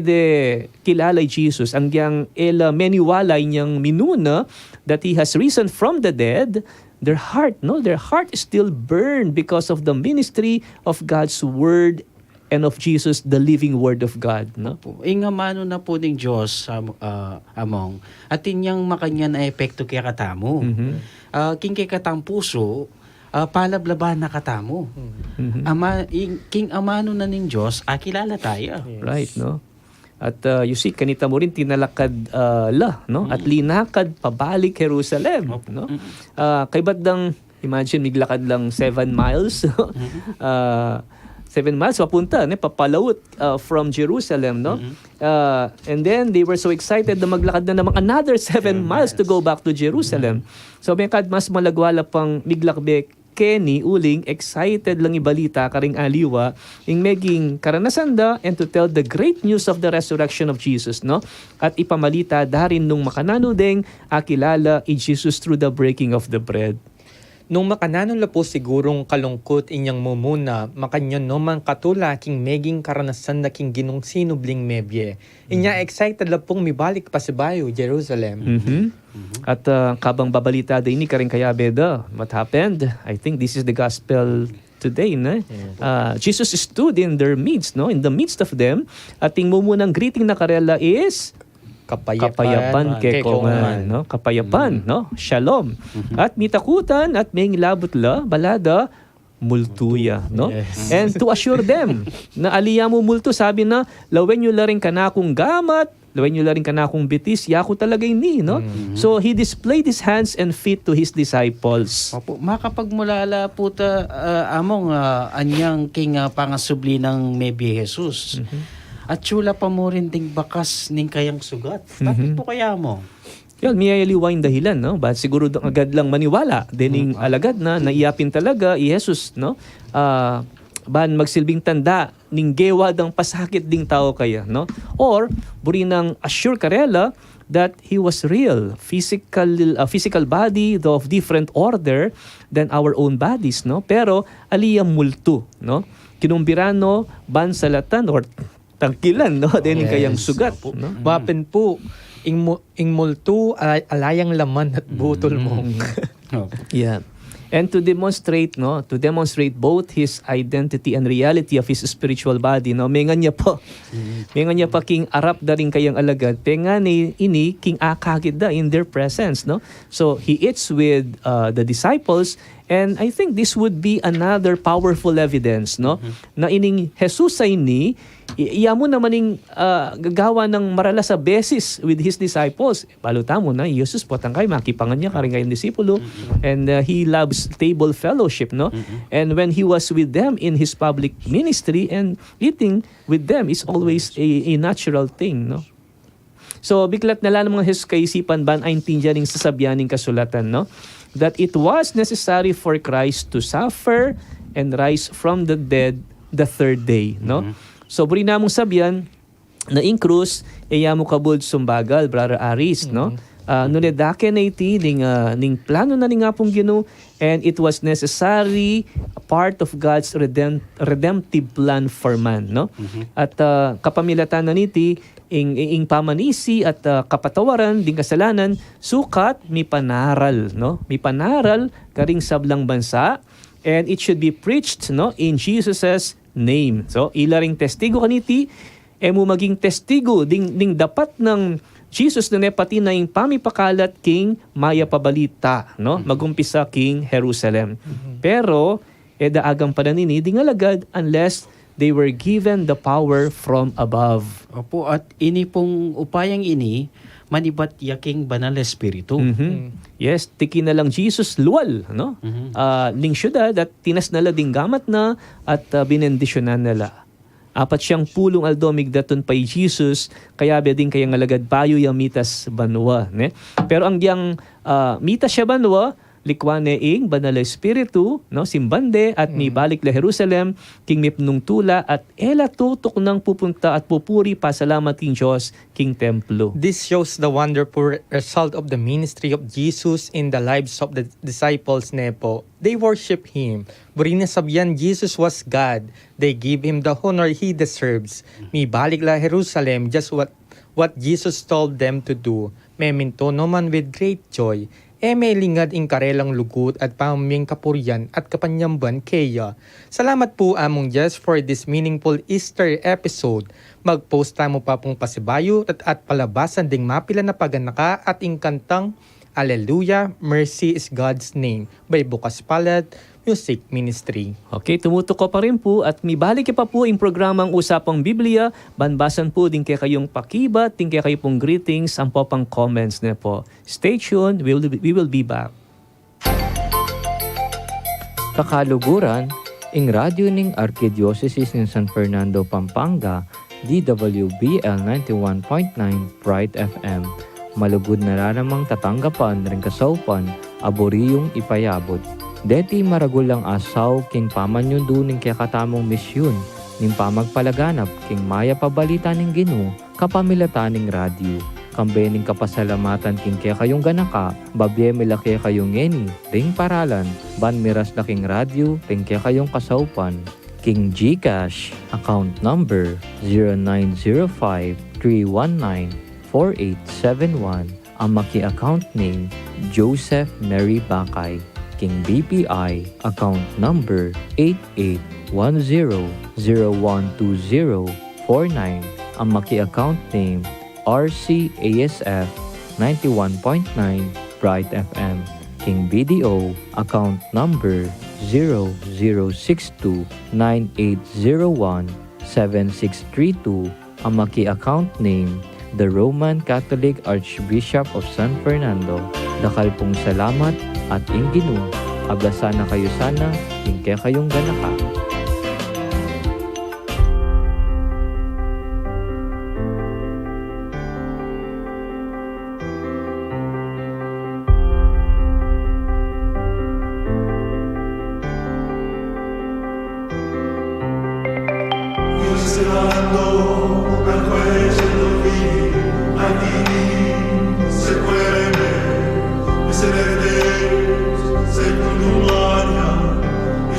kilalay Jesus, hanggang meniwalay niyang minuna that He has risen from the dead, their heart is still burned because of the ministry of God's Word and of Jesus, the living Word of God, no? Ingamano na po ng Diyos among at inyang makanya na epekto kaya katamo. King kay katang puso, palablaban na katamo. King amano na ng Diyos, kilala tayo. Right, no? At you see, kanita mo rin tinalakad no? At linakad pabalik Jerusalem, no? Kay ba't dang, imagine, miglakad lang 7 miles, 7 miles papunta, papalawot from Jerusalem, no? And then they were so excited na maglakad na namang another 7 miles to go back to Jerusalem. So may kad mas malagwala pang miglakbek Kenny uling excited lang ibalita karing aliwa ing meging karanasan da and to tell the great news of the resurrection of Jesus, no? At ipamalita darin nung makanano deng akilala i Jesus through the breaking of the bread. Nung makananon la po sigurong kalungkot inyang mumuna, makanyon naman katula king meging karanasan na king ginong sinubling mebye. Inya excited la pong mibalik pa sa bayo, Jerusalem. At kabang babalita din ni karing kaya beda, what happened? I think this is the gospel today, no? Jesus stood in their midst, no? In the midst of them. At ting mumunang greeting na karela is kapayapan kekongan, no? Kapayapan, no? Shalom. At mitakutan at may labutla balada multuya, no? And to assure them na aliya mo multo, sabi na lawen nyo laring kanakong gamat, lawen nyo laring kanakong bitis, yako talaga ini, no? So he displayed his hands and feet to his disciples. Opo, makapagmulala po ta among anyang king pangasubli ng Maybe Jesus. At chula pa mo rin ding bakas ning kayang sugat. Bakit po kaya mo? Yan, miyayaliwa yung dahilan, no? Ba't siguro agad lang maniwala, dining alagad na naiyapin talaga i Jesus, no? Ban magsilbing tanda ning gewa dang pasakit ding tao kaya, no? Or buri nang assure karela that he was real, physical body, though of different order than our own bodies, no? Pero aliyang multo, no? Kinumbirano ban salatan or tangkilan, no? Dining kayang sugat, no? Wapen po, ing multo alayang laman at butol mo. Yeah. And to demonstrate, no, to demonstrate both his identity and reality of his spiritual body, no, mengan niya pa king arap da rin kayang alagad, penga ni ini king akagid da in their presence, no. So he eats with the disciples, and I think this would be another powerful evidence, no, na ining Jesus ay ni iya mo naman ning gagawa ng marala sa beses with his disciples. Baluta mo na, Jesus po tangkay, makipangan niya karing kayong disipulo, and he loves table fellowship, no? And when he was with them in his public ministry, and eating with them is always a natural thing, no? So, biglat nala ng mga Jesus kaisipan ban ay tindihan ng sasabyaning kasulatan, no? That it was necessary for Christ to suffer and rise from the dead the third day, no? So, buri namong sabyan na in krus, iya mo kabod sumbagal, Brother Aris, no? Nunedake na iti, ning plano na ni nga pong Ginoo, and it was necessary, a part of God's redemptive plan for man, no? At kapamilatan na niti, ing pamanisi at kapatawaran ding kasalanan, sukat mi panaral, no? Mi panaral karing sablang bansa, and it should be preached, no, in Jesus's name. So ilaring testigo kaniti mo maging testigo ding dapat ng Jesus na nepati na yung pamipakalat king maya pabalita, no, magumpisa king Jerusalem. Pero daagang pa nini ding alagad unless they were given the power from above. Opo, at ini pong upayang ini manibat yaking banal na espiritu. Yes, tiki na lang Jesus luwal, no? Ning syudad at tinas nala ding gamat na at binendisyonan nala. 40 aldomig daton pay Jesus, kaya beding kayang alagad payo yung mitas banwa, ne? Pero ang yang mitas siya banwa, likwane ing banal na espiritu, no, simbande at mibalik la Jerusalem king mipnung tula at ela tutok nang pupunta at pupuri pasalamat king Diyos king templo. This shows the wonderful result of the ministry of Jesus in the lives of the disciples nepo. They worship Him. Burina sabyan Jesus was God. They give Him the honor He deserves. Mibalik la Jerusalem, just what Jesus told them to do. Meminto naman with great joy. May lingad ing karelang lugut at pamaming kapuryan at kapanyamban kaya. Salamat po among Diyos for this meaningful Easter episode. Mag-post mo pa pong pasibayo at palabasan ding mapila na paganaka at ing kantang Alleluia, Mercy is God's Name by Bukas Palad Music Ministry. Okay, tumutok ko pa rin po at mibalik pa po yung programang Usapang Biblia. Banbasan po din kaya kayong pakibat, din kaya kayo pong greetings, ang po pang comments na po. Stay tuned, we will be back. Kakaluguran, ing radyo ning Arkidiocese ng San Fernando, Pampanga, DWBL 91.9 Bright FM. Malugod na raramang tatanggapan ring kasaupan, aboriyong ipayabot. Deti maragulang asaw king pamanyundo ning kakatamong misyon, ning pamagpalaganap king maya pabalita ning Ginoo, kapamilatan ning radyo. Kambe ning kapasalamatan king kaya kayong ganaka, babye milaki kayong ngeni, ring paralan, ban miras na king radyo, ring kaya kayong kasaupan. King GCash, account number 0905-319-4871, ang maki-account name, Joseph Mary Bakay. King BPI, account number 8810012049, ang maki-accouaccount name, RCASF 91.9 Bright FM. King BDO, account number 006298017632, ang maki-account name, the Roman Catholic Archbishop of San Fernando. Dakal pong salamat at ingginong, ablasan na kayo sana, ingke kayong ganaka.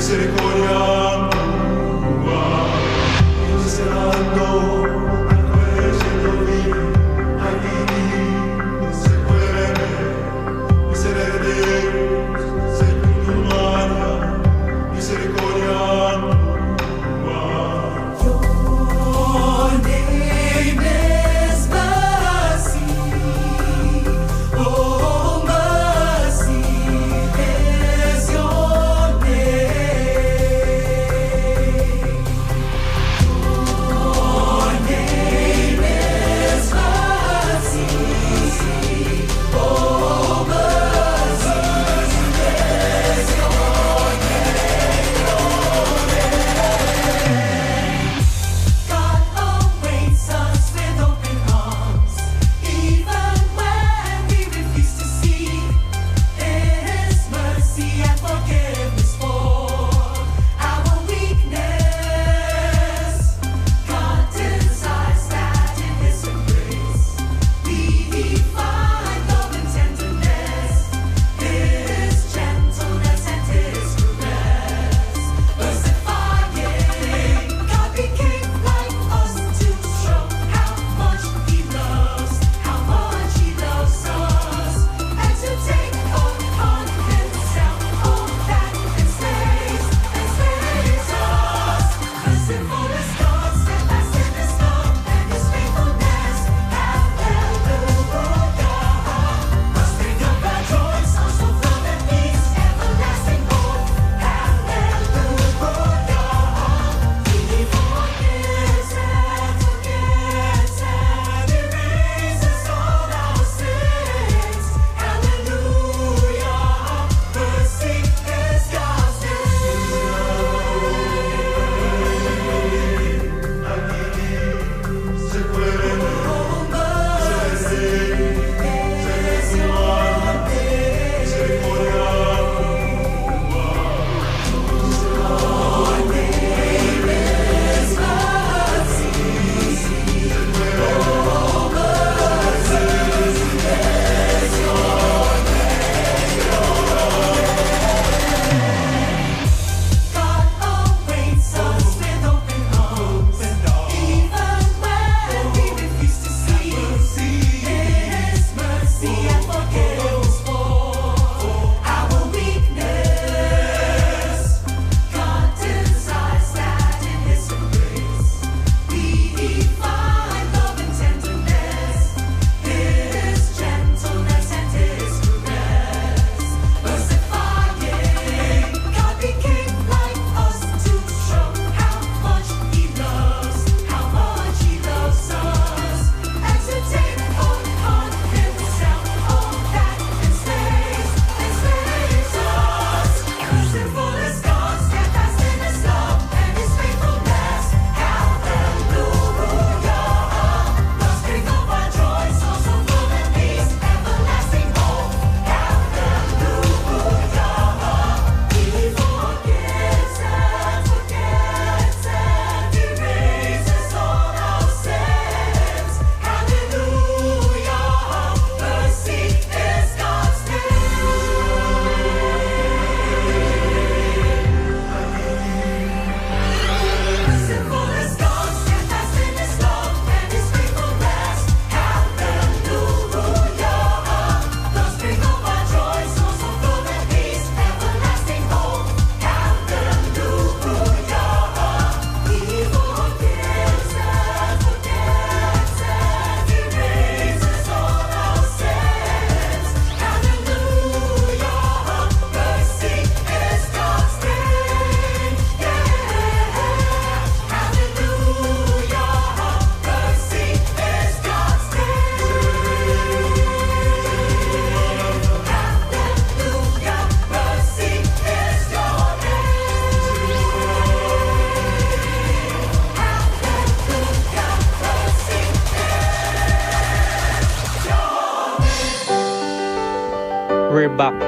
Misericordia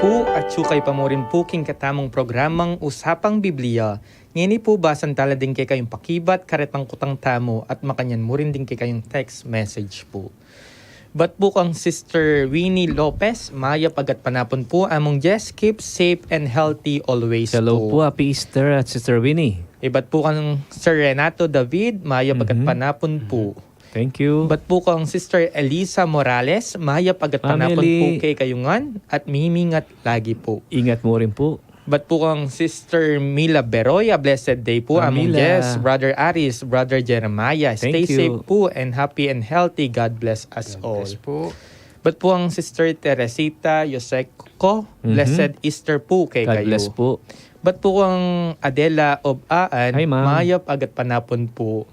po at sukay pa mo rin po king katamong programang Usapang Biblia. Ngini po basan tala din kay kayong pakibat, karetang kutang tamo at makanyan mo rin din kay kayong text message po. But po kang Sister Winnie Lopez, maya pagat panapon po among Jess, keep safe and healthy always Hello po. po, Happy Easter at Sister Winnie. Ibat po kang Sir Renato David, maya pagat panapon po. Thank you. Ibat po kang Sister Elisa Morales, maya pagat panapon Eli. po kay kayungan at mimingat lagi po. Ingat mo rin po. Ba't po kang Sister Mila Beroya, blessed day po. Among Mila. Jess, Brother Aris, Brother Jeremiah. Stay Thank you. safe po and happy and healthy. God bless us all. po. Ba't po ang Sister Teresita Yoseco, blessed Easter po kay God kayo. bless po. Ba't po kang Adela of Aan, Hi, ma'am. mayap agat panapon po.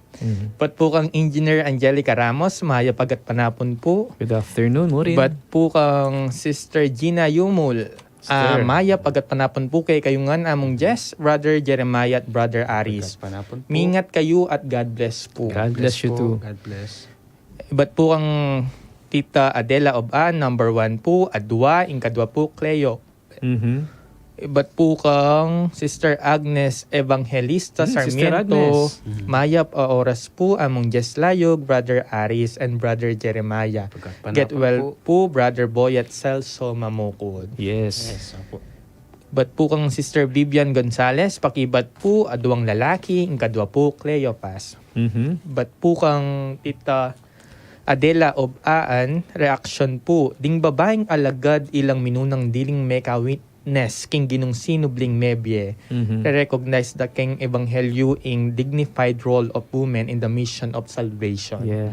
Ba't po kang Engineer Angelica Ramos, mayap agat panapon po. Good afternoon mo rin. Ba't po kang Sister Gina Yumul, Sister. maya pagat panapon po kay kayungan among Jess, Brother Jeremiah at Brother Aris. Panapon po. Mingat kayo at God bless po. God bless you too. God bless. Ba't po kang Tita Adela of An, number 1 po, Adwa, Inkadwa po, Cleo. Mhm. Ba't po kang Sister Agnes Evangelista Sister Sarmiento, Agnes. mayap oras po among Jess Layog, Brother Aris, and Brother Jeremiah. Panapon Get well po, Brother Boy at Celso Mamukod. Yes. Yes, opo. Ba't po kang Sister Vivian Gonzales, pakibat po, adwang lalaki, inkadwa po, Cleopas. Mhm. Ba't po kang Tita Adela of Aan, reaction po, ding babaeng alagad ilang minunang diling meka witness king ginong sinubling mebye, Mhm. recognize the king ebanghelyo in dignified role of women in the mission of salvation. Yeah.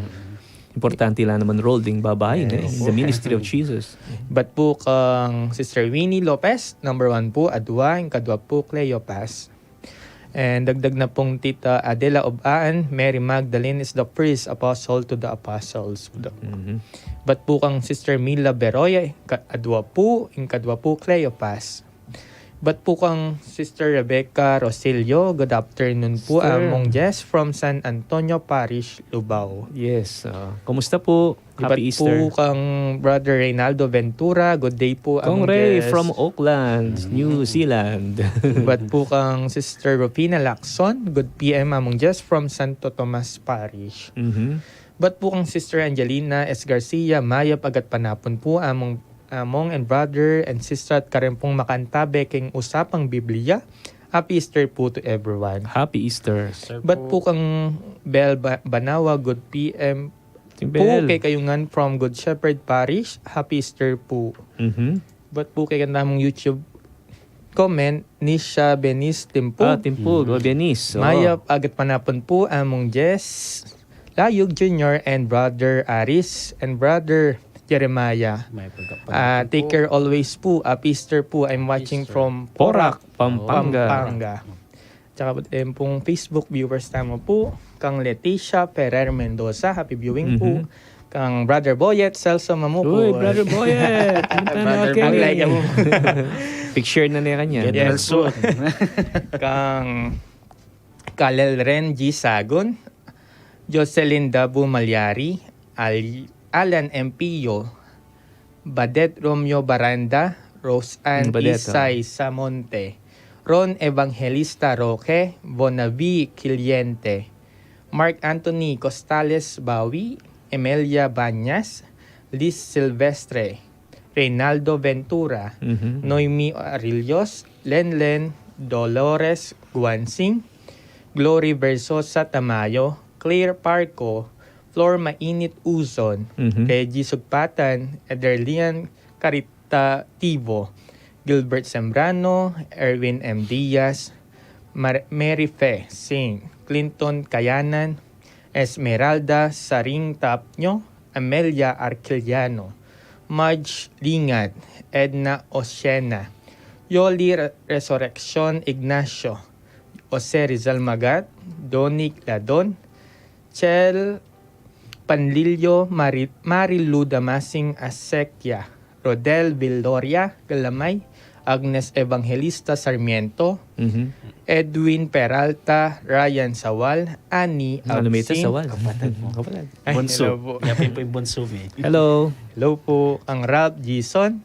Importante lang naman role ding babae in the ministry of Jesus. Ba't po kang Sister Winnie Lopez, number 1 po, Adwa, inkadwa po, Cleopas. And dagdag na pong Tita Adela of Aan, Mary Magdalene is the first apostle to the apostles. Mhm. Ba't po kang Sister Mila Beroya, Adwa po, inkadwa po, Cleopas. Ba't po kang Sister Rebecca Rosilio, good afternoon po, Sister. among Jess from San Antonio Parish, Lubao. Yes. Kumusta po? Happy Ba't Easter. po kang Brother Reynaldo Ventura, good day po, Kong among Ray Jess. from Auckland, New Zealand. Ba't po kang Sister Rufina Lacson, good PM among Jess from Santo Tomas Parish. Mhm. Ba't po kang Sister Angelina S. Garcia, maya pagat panapon po among and brother and sister at karempong makantabe king Usapang Biblia. Happy Easter po to everyone. Happy Easter. Ba't po kang Bel Banawa, good PM po Bel. kay kayungan from Good Shepherd Parish. Happy Easter po. Mhm. Ba't po kay kanamong YouTube comment, Nisha Benis Timpo. Timpug, o Venice. Maya agat panapon po among Jess Layog Jr. and Brother Aris and Brother Jeremiah. May pagkapanapon Take po. care always po. Easter po. I'm watching Easter. from Porac, Pampanga. Pampanga. Tsaka pong Facebook viewers tamo po. Kang Leticia Ferrer Mendoza. Happy viewing po. Kang Brother Boyet Celso Mamuko. Uy, Brother Boyet. Brother Ang like mo. Picture na niya kanya. Get well Yes po. soon. Kang Kalel Ren G. Sagon. Jocelyn Dabu Malyari. Alan Empillo, Badet Romeo Baranda, Rose Ann Badet, Isay Samonte, Ron Evangelista Roque, Bonavi Quiliente, Mark Anthony Costales Bawi, Emelia Banyas, Liz Silvestre, Reynaldo Ventura, Mhm. Noemi Arillos, Lenlen Dolores Guansing, Glory Versosa Tamayo, Claire Parco, Flor Mainit Uzon, Mhm. Reggie Sugpatan, Ederlian Caritativo, Gilbert Sembrano, Erwin M. Diaz, Mary Fe Singh, Clinton Kayanan, Esmeralda Saring Tapnyo, Amelia Arquiliano, Marge Lingat, Edna Oceana, Yoli Resurrection Ignacio, Jose Rizal Magat, Donic Ladon, Chel Panlilio Marilu Damasing Asekia, Rodel Villoria Galamay, Agnes Evangelista Sarmiento, Mhm. Edwin Peralta, Ryan Sawal, Ani Alumita Absing. Sawal. Kapatid mo. Kapatid. Ay, Bunso. hello po. Yapin po yung bunso, eh. Hello. Hello po, ang Ralph Gison,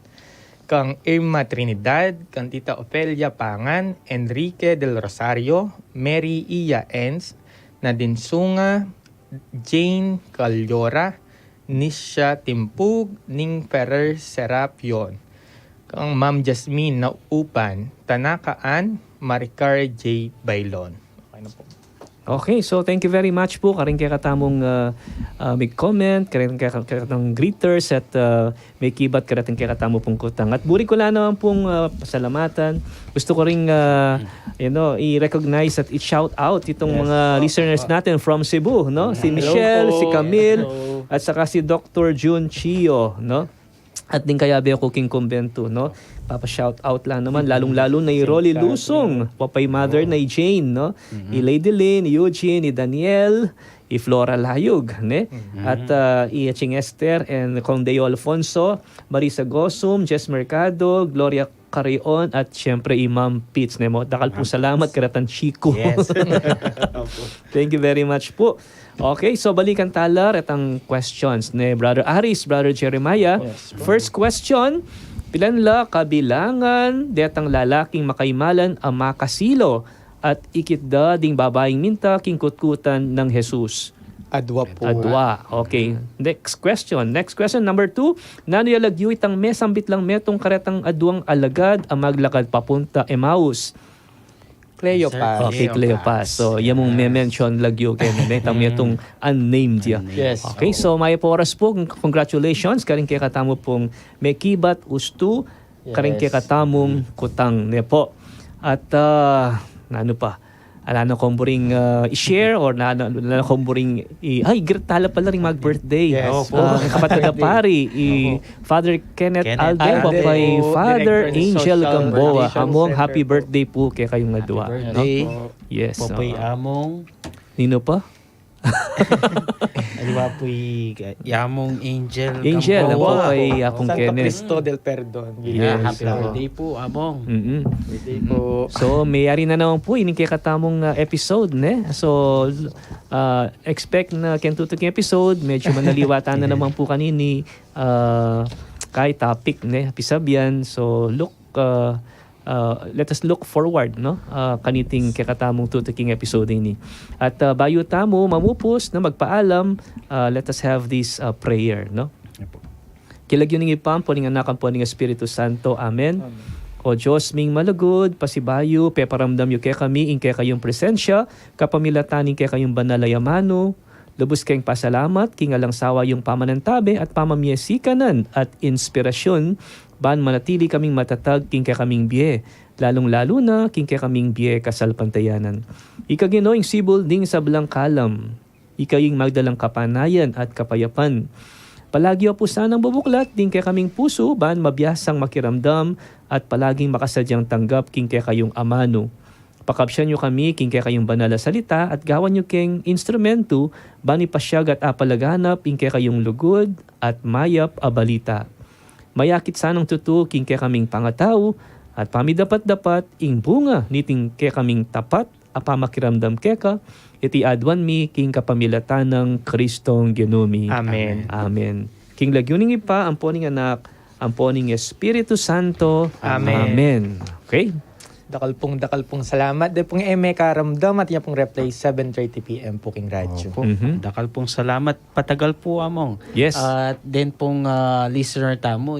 kang Irma Trinidad, kang Tita Ofelia Pangan, Enrique del Rosario, Mary Iya Enz, Nadine Sunga, Jane Calyora, Nisha Timpug, Ning Ferrer Serapion, kang Ma'am Jasmine Naupan, Tanakaan, Maricar J. Bailon. Okay na po. Okay, so thank you very much po karing kaya katamong may comment, karing kaya katang greeters at may kibat karing kaya katamo pong kutang. At buri ko lang naman pong pasalamatan. Gusto ko ring i-recognize at i-shout out itong mga listeners natin from Cebu, no? Si Michelle, si Camille, at saka si Dr. June Chio, no? At din kaya Beo Cooking Convento, no? Papa-shout out lang naman, lalong-lalo na Rolly Lusong, Papay Mother na Jane, no? I Lady Lynn, Eugene, i Daniel, i Flora Layug, ne? At i Ching Esther and Condeo Alfonso, Marisa Gosum, Jess Mercado, Gloria Carrion, at syempre Imam Pitts, ne mo. Dakal po salamat karatan Chico. Yes. Thank you very much po. Okay, so balikan talar at ang questions ni Brother Aris, Brother Jeremiah. First question, pilan la kabilangan detang lalaking makaimalan ang makasilo at ikitda ding babaeng minta king kutkutan ng Jesus? Adwa po. Adwa. Okay. Next question, number 2. Nano yalagyo itang mesambit lang metong karetang adwang alagad ang maglakad papunta Emmaus? Cleopas. Okay, Cleopas. So, yan mong mention lagyo kayo. Itang itong unnamed ya. Yes. Okay, so may oras po. Congratulations. Karing kaya katamo pong may kibat ustu. Karing kaya katamong kutang ne po. At ano pa? Alano kong buring i-share or na kong buring tala pala ring mag-birthday. Yes. Kapatid na pari, Father Kenneth Alde, papay Father Angel Gamboa. Among happy birthday po kay kayong nadua. No? Yes. Papay among Nino pa? aliwa po yamong Angel Angel, Gamboa. po ay akong Santo Kenneth. Cristo del Perdon. Yes. Happy birthday po among. Birthday po. So, mayari na naman po, ini kaya katamong episode, ne? So, expect na kentutuking episode, medyo manaliwatan na naman po kanini kahit topic, ne? Pisabyan. So, let us look forward, no? Kaniting kaya katamong tutuking episode ini. At bayo tamo, mamupos na magpaalam, let us have this prayer, no? Kilagyo ning ipam po ning anakan po ning Espiritu Santo. Amen. O Diyos ming malagod, pasibayo, peparamdam yu kaya kami, in kaya kayong presensya, kapamilatanin kaya kayong banalayamano, lubos kayong pasalamat, kingalang sawa yung pamanantabe at pamamiesikanan at inspirasyon, ban manatili kaming matatag, king kaya kaming biye, lalong-lalo na, king kaya kaming biye kasalpantayanan. Ikaginoing sibol ding sa kalam, ikaying magdalang kapanayan at kapayapan. Palagi po sanang bubuklat, din kaya kaming puso, ban mabiyasang makiramdam, at palaging makasadyang tanggap, king kaya kayong amano. Pakapsyan nyo kami, king kaya kayong banal na salita, at gawan nyo keng instrumento, ban ipasyag at apalaganap, king kaya kayong lugod, at mayap abalita. Mayakit sanang tutu, king kaya kaming pangataw, at pamidapat-dapat, ing bunga, niting kaya kaming tapat, apamakiramdam keka, iti adwan mi, king kapamilatan ng Kristong Ginumi. Amen. Amen. King lagyuning ipa, amponing anak, amponing Espiritu Santo. Amen. Amen. Okay? Dakal pong salamat. De pong karamdam at yan pong replay 7:30 p.m. po king radyo. Dakal pong salamat. Patagal po among. Yes. At then pong listener tamo,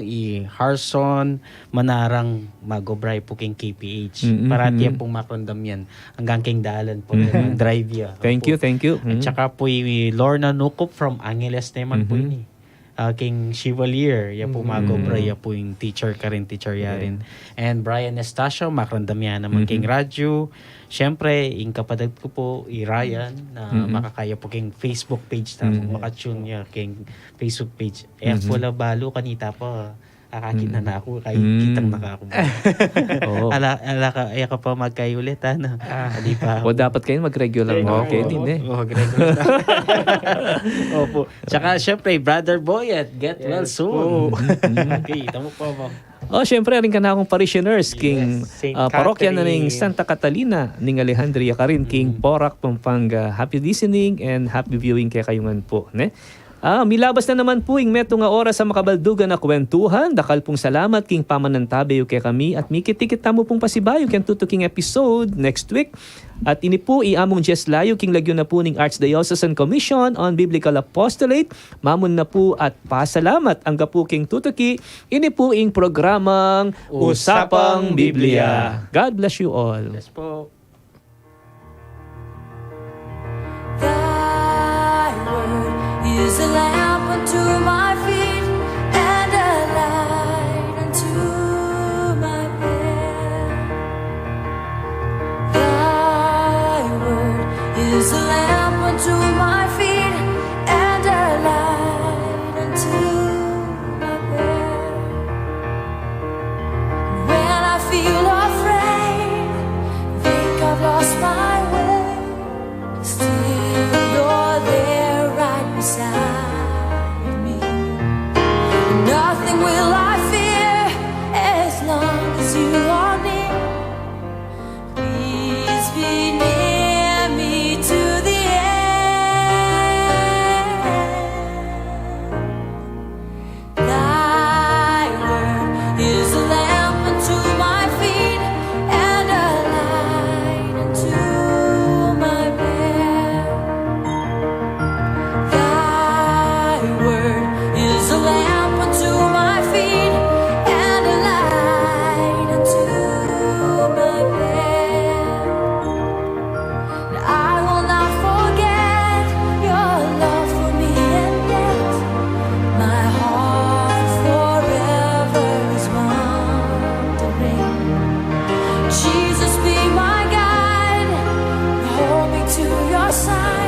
Harson Manarang Magobray po king KPH. Parati yan pong makrondam yan. Hanggang king dalan po. Drive ya. Thank you. At saka po Lorna Nukop from Angeles naman po ini. King Chevalier, yan po Magobray, yan po yung teacher ya rin. And Brian Estacio, makrandam yan naman king radyo. Siyempre, yung kapatid ko po, Ryan, na makakaya po king Facebook page na makatune niya king Facebook page. Wala balo, kanita pa. Akakita na ako, kahit kitang nakako. Ala ka, ka pa magkayo ulit, ano? Di pa O dapat kayo mag-regular mo. Okay din eh. Mag-regular na. Opo. Tsaka syempre, Brother Boyet, get well soon. Okay, tamo po mo. Syempre, rin ka na akong parishioners, king Saint parokya na Catherine. ng Santa Catalina, ning Alejandria ka rin, king Porac, Pampanga. Happy listening and happy viewing kaya kayungan po. Ne? Milabas na naman po ing meto nga oras sa makabaldugan na kwentuhan. Dakal pong salamat king pamanantabe kay kami at mikitikit mo pong pasibayo king tutuking episode next week. At ini po iamong Jess Layo king lagyo na po ning Archdiocesan Commission on Biblical Apostolate. Mamon na po at pasalamat ang gapu king tutuki. Ini po ing programang Usapang Biblia. God bless you all. Yes po. Thy word is a lamp unto my feet and a light unto my path. Thy word is a lamp unto my feet and a light unto my path. When I feel afraid, think I've lost my way, still you're there right beside me. Nothing will I fear as long as you are near. Please be near me to the end. Thy word is a lamp unto my feet and a light unto my path. Thy word is a lamp unto my feet and a light unto my path. And I will not forget your love for me and yet my heart forever is wandering. Jesus, be my guide, hold me to your side.